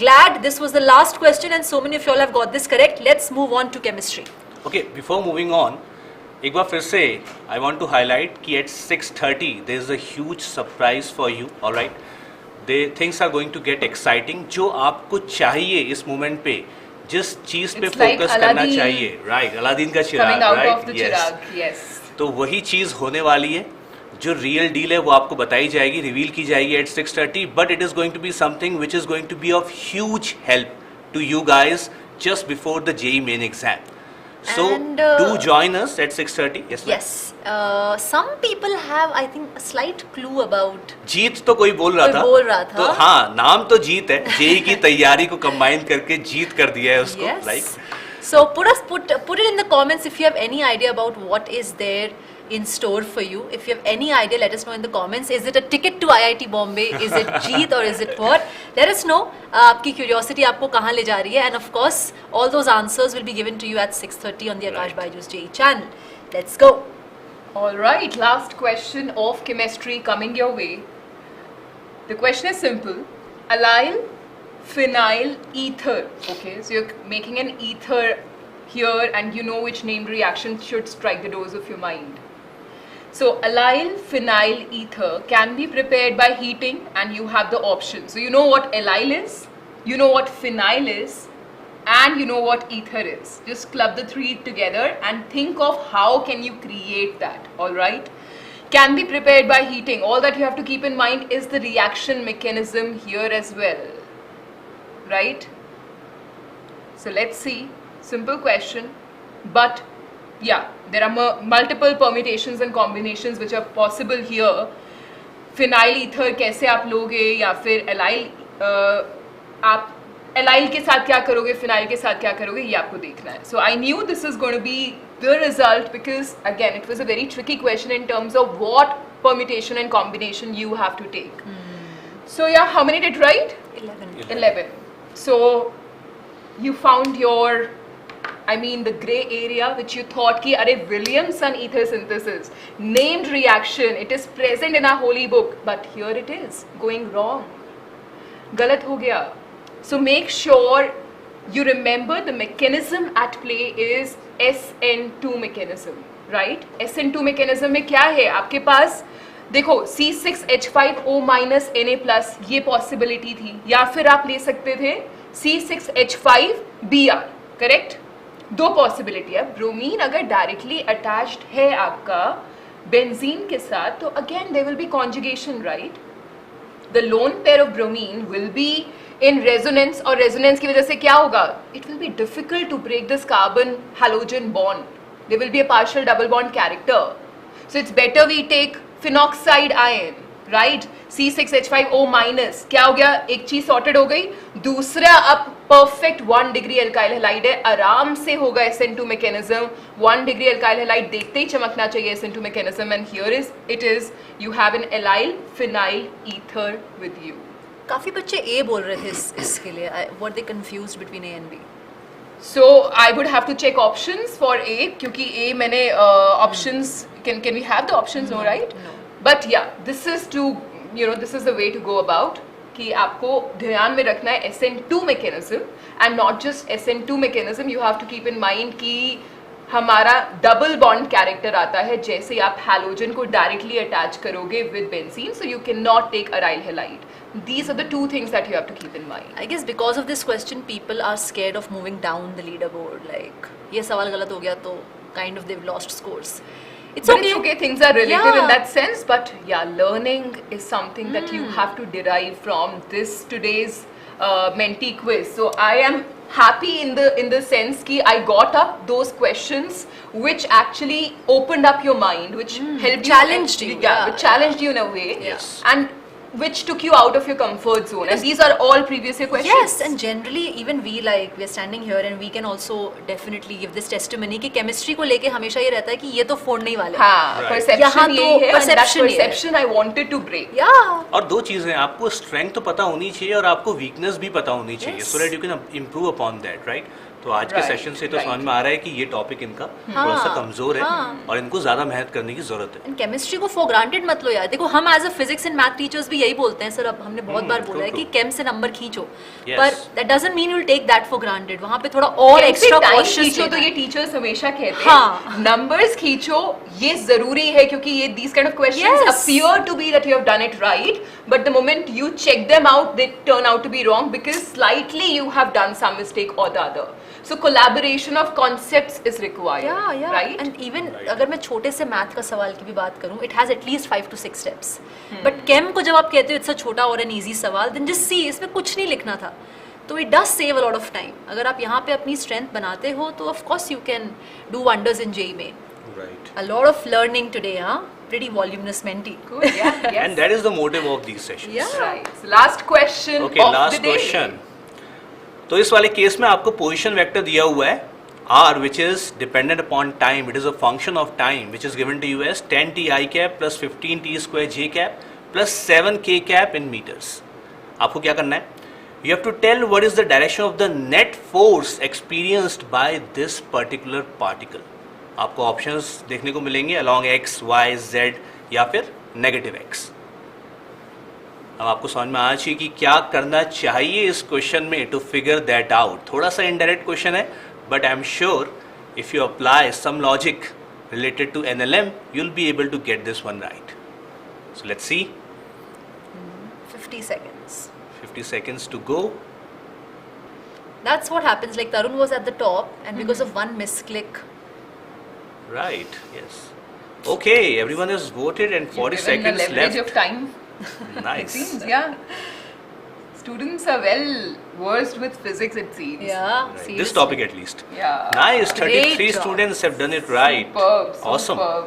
Glad this was the last question and so many of you all have got this correct. Let's move on to chemistry. Okay, before moving on, एक बार फिर से I want to highlight कि at 6:30 there is a huge surprise for you. All right, things are going to get exciting. जो आपको चाहिए इस moment पे, जिस चीज पे फोकस करना चाहिए, right? अलादीन का चिराग, right? Yes. तो वही चीज होने वाली है. जो रियल डील है वो आपको बताई जाएगी, रिवील की जाएगी at 6:30, but it is going to be something which is going to be of huge help to you guys just before the JEE main exam. So do join us at 6:30. Yes, yes. Some people have, I think, a slight clue about. जीत तो कोई बोल रहा था. तो हाँ, नाम तो जीत है. JEE की तैयारी को कंबाइन करके जीत कर दिया है उसको. Yes. Like. So put it in the comments if you have any idea about what is there in store for you. If you have any idea, let us know in the comments. Is it a ticket to IIT Bombay? Is it JEE or is it what? Let us know. आपकी curiosity आपको कहाँ ले जा रही है? And of course, all those answers will be given to you at 6:30 on the Aakash BYJU'S JEE channel. Let's go. All right, last question of chemistry coming your way. The question is simple. Allyl phenyl ether. Okay, so you're making an ether here and you know which named reaction should strike the doors of your mind. So allyl phenyl ether can be prepared by heating and you have the option. So you know what allyl is, you know what phenyl is, and you know what ether is. Just club the three together and think of how can you create that. All right, can be prepared by heating. All that you have to keep in mind is the reaction mechanism here as well, right? So let's see. Simple question, but yeah, there are multiple permutations and combinations which are possible here. Phenyl ether कैसे आप लोगे, या फिर allyl आप allyl के साथ क्या करोगे, phenyl के साथ क्या करोगे, ये आपको देखना है. So I knew this is going to be the result because again it was a very tricky question in terms of what permutation and combination you have to take. So yeah, how many did right? 11. So you found your, I mean the gray area which you thought ki arey Williamson ether synthesis named reaction, it is present in our holy book, but here it is going wrong, galat ho gaya. So make sure you remember the mechanism at play is SN2 mechanism, right? SN2 mechanism में क्या है आपके पास, देखो C6H5O minus Na plus ये possibility थी, या फिर आप ले सकते थे C6H5Br, करेक्ट. दो पॉसिबिलिटी है. ब्रोमीन अगर डायरेक्टली अटैच्ड है आपका बेंजीन के साथ तो again there will be conjugation, right. The lone pair of bromine will be in resonance, और रेजोनेंस की वजह से क्या होगा, it will be difficult to break this carbon halogen bond. There will be a partial double bond character. So it's better we take phenoxide ion, right. C6H5O minus क्या हो गया, एक चीज सॉर्टेड हो गई. दूसरा अब परफेक्ट 1 डिग्री एल्काइल हैलाइड है, आराम से होगा SN2 mechanism. 1 degree alkyl halide देखते ही चमकना चाहिए SN2 mechanism. And here is it is, you have an allyl phenyl ether with you. काफी बच्चे ए बोल रहे थे इसके लिए. Were they confused between A and B? So I would have to check options for A, क्योंकि A मैंने options, can we have the options? No, right? No. But yeah, this is to, you know, this is the way to go about, कि आपको ध्यान में रखना है SN2 mechanism and not just SN2 mechanism. You have to keep in mind कि हमारा double bond character आता है जैसे आप हैलोजन को डायरेक्टली अटैच करोगे with benzene, so you can not take aryl halide. These are the two things that you have to keep in mind. I guess because of this question, people are scared of moving down the leaderboard. Like, ये सवाल गलत हो गया तो kind of they've lost scores. It's But okay. it's okay, things are relative Yeah. in that sense, but yeah, learning is something that you have to derive from this today's Menti quiz. So I am happy in the sense कि I got up those questions which actually opened up your mind, which helped Challenged you, yeah, yeah. which challenged you in a way, Yes. and which took you out of your comfort zone. And these are all previous year questions. Yes, and generally even we we're standing here and we can also definitely give this testimony कि chemistry को लेके हमेशा ये रहता है कि ये तो फोड़ने ही वाले हैं. हाँ, Right. perception यहाँ तो यही है, and that perception ये है. perception I wanted to break. Yeah. और दो चीजें, आपको स्ट्रेंथ तो पता होनी चाहिए और आपको वीकनेस भी पता होनी चाहिए, Yes. So that you can improve upon that, right? तो आज के Right, सेशन से तो right. समझ में आ रहा है कि ये टॉपिक इनका थोड़ा सा कमजोर है और इनको ज्यादा मेहनत करने की जरूरत है. एंड केमिस्ट्री को फॉर ग्रांटेड मत लो यार. देखो हम as a physics and math teachers भी यही बोलते हैं सर, अब हमने बहुत बार बोला है true, कि केम से नंबर खींचो, Yes. पर that doesn't mean you will take that for granted. वहां पे थोड़ा और एक्स्ट्रा कॉशियस खींचो तो ये टीचर्स हमेशा कहते हाँ. हैं नंबर्स खींचो, ये जरूरी है क्योंकि ये these kind of questions Yes. appear to be that you have done it right, but the moment you check them out they turn out to be wrong because slightly you have done some mistake or the other. So collaboration of concepts is required, right? And even अगर मैं छोटे से math का सवाल की भी बात करूं, it has at least 5 to 6 steps. But केम को जब आप कहते हो इट्स अ छोटा और एन इजी सवाल, देन जस्ट सी, इसमें कुछ नहीं लिखना था. तो it does save a lot of time. अगर आप यहाँ पे अपनी स्ट्रेंथ बनाते हो तो of course you can do wonders in JEE में. Right. A lot of learning today, huh? Pretty voluminous Menti. Good, yeah, yes. And that is the motive of these sessions. Yeah. Right. So last question okay, of last the day. Question. तो इस वाले case में आपको position vector दिया हुआ है r, which is dependent upon time. It is a function of time, which is given to you as 10t I cap plus 15t square j cap plus 7k cap in meters. आपको क्या करना है? You have to tell what is the direction of the net force experienced by this particular particle. आपको options देखने को मिलेंगे along x, y, z या फिर नेगेटिव x. अब आपको समझ में आना चाहिए कि क्या करना चाहिए इस क्वेश्चन में टू फिगर दैट आउट. थोड़ा सा इनडायरेक्ट क्वेश्चन है, but I am sure if you apply some logic related to NLM, you'll be able to get this one right. So let's see. 50 seconds. 50 seconds to go. That's what happens. Like Tarun was at the top, and because of one misclick. Right, yes. Okay, everyone has voted and 40 You've given seconds the leverage left. of time. It Nice. seems, yeah. Students are well versed with physics, it seems. Yeah. Right. Seriously. This topic at least. Yeah. Nice, 33 Great job. students have done it right. Superb, Awesome. superb.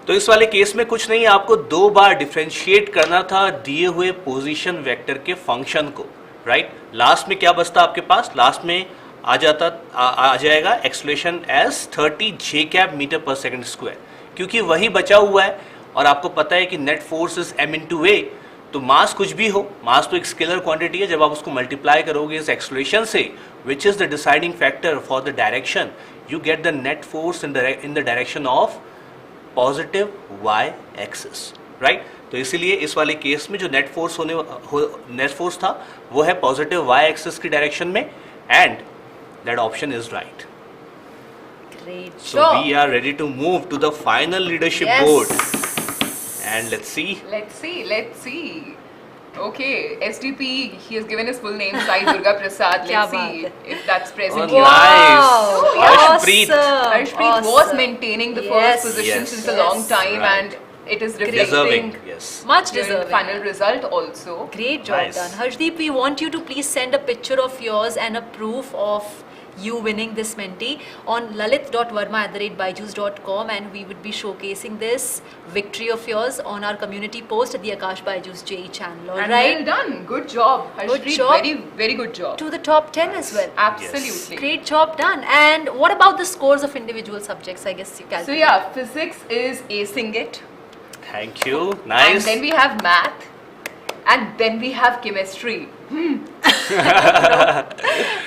तो इस वाले case में कुछ नहीं, आपको दो बार differentiate करना था दिए हुए पोजीशन वेक्टर के फंक्शन को, राइट? लास्ट में क्या बचता आपके पास? लास्ट में आ जाएगा acceleration as 30 j cap metre पर सेकंड स्क्वायर, क्योंकि वही बचा हुआ है और आपको पता है कि net force is m into a. तो मास कुछ भी हो, मास तो एक स्केलर क्वांटिटी है, जब आप उसको मल्टीप्लाई करोगे इस एक्सेलरेशन से, which is the deciding factor for the direction, you get the net force in the direction of positive y axis, right? तो इसीलिए इस वाले केस में जो नेट फोर्स था वो है पॉजिटिव y एक्सिस की डायरेक्शन में, and that option is right. Great So job. we are ready to move to the final leadership Yes. board, and let's see. Let's see. Okay, SDP, he has given his full name, Sai Durga Prasad. क्या Let's see बात if that's present Oh, here. nice. Wow. Harshpreet. Awesome. Harshpreet was maintaining the first Yes. position Yes. since a long time, Right. and it is Deserving, reflecting yes. Much during the deserving. final result also. Great job Nice. done. Harshdeep, we want you to please send a picture of yours and a proof of you winning this Menti on lalit.verma@byju's.com, and we would be showcasing this victory of yours on our community post at the Aakash BYJU'S JEE channel. All And right? well done. Good job. Harshpreet, job. very, very good job. To the top 10 as well. Absolutely. Great job done. And what about the scores of individual subjects? I guess you So calculate. yeah, physics is acing it. Thank you. And Nice. then we have math. And then we have chemistry.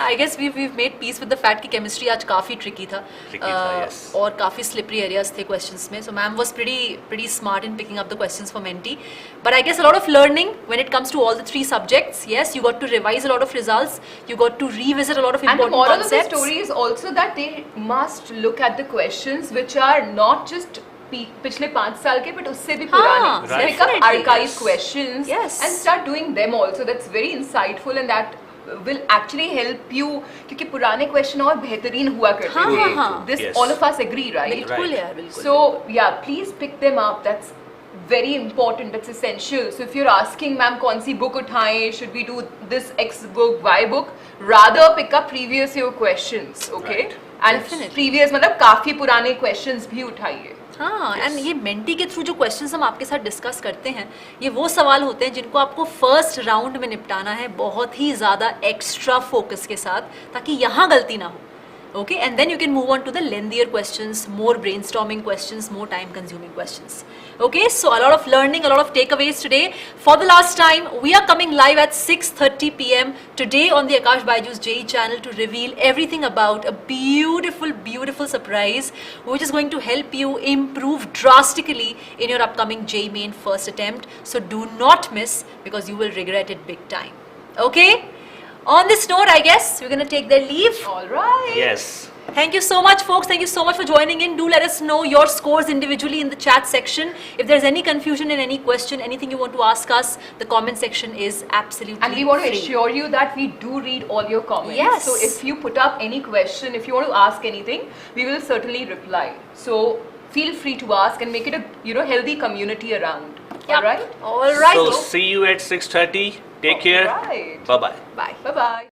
I guess we've made peace with the fact कि chemistry आज काफी tricky था. Yes. और काफी slippery areas थे questions में. So ma'am was pretty smart in picking up the questions for Menti. But I guess a lot of learning when it comes to all the 3 subjects. Yes, you got to revise a lot of results. You got to revisit a lot of And the important moral concepts. of the story is also that they must look at the questions which are not just पिछले 5 साल के but उससे भी पुराने. Right. Pick up Definitely. archive questions Yes. and start doing them also. That's very insightful and that will actually help you क्योंकि पुराने question और बेहतरीन हुआ करते थे. हाँ. This Yes. all of us agree, right? बिल्कुल Right. यार, बिल्कुल. So yeah, please pick them up. That's very important. That's essential. So if you're asking, ma'am, कौन सी book उठाएं? Should we do this X book, Y book? Rather pick up previous year questions, okay? Right. And Definitely. previous मतलब काफी पुराने questions भी उठाइए. हाँ, and ये mentee के थ्रू जो क्वेश्चंस हम आपके साथ डिस्कस करते हैं ये वो सवाल होते हैं जिनको आपको फर्स्ट राउंड में निपटाना है बहुत ही ज़्यादा एक्स्ट्रा फोकस के साथ ताकि यहाँ गलती ना हो. Okay, and then you can move on to the lengthier questions, more brainstorming questions, more time consuming questions. Okay, so a lot of learning, a lot of takeaways today. For the last time, we are coming live at 6:30 p.m. today on the Aakash BYJU'S JEE channel to reveal everything about a beautiful surprise which is going to help you improve drastically in your upcoming JEE main first attempt. So do not miss because you will regret it big time. Okay? On this note, I guess we're going to take their leave. All right. Yes. Thank you so much, folks. Thank you so much for joining in. Do let us know your scores individually in the chat section. If there's any confusion in any question, anything you want to ask us, the comment section is absolutely And we want to free. assure you that we do read all your comments. Yes. So if you put up any question, if you want to ask anything, we will certainly reply. So feel free to ask and make it a healthy community around. Yep. All right. All right. So see you at 6:30. Take care. All right. Bye bye. Bye. Bye bye.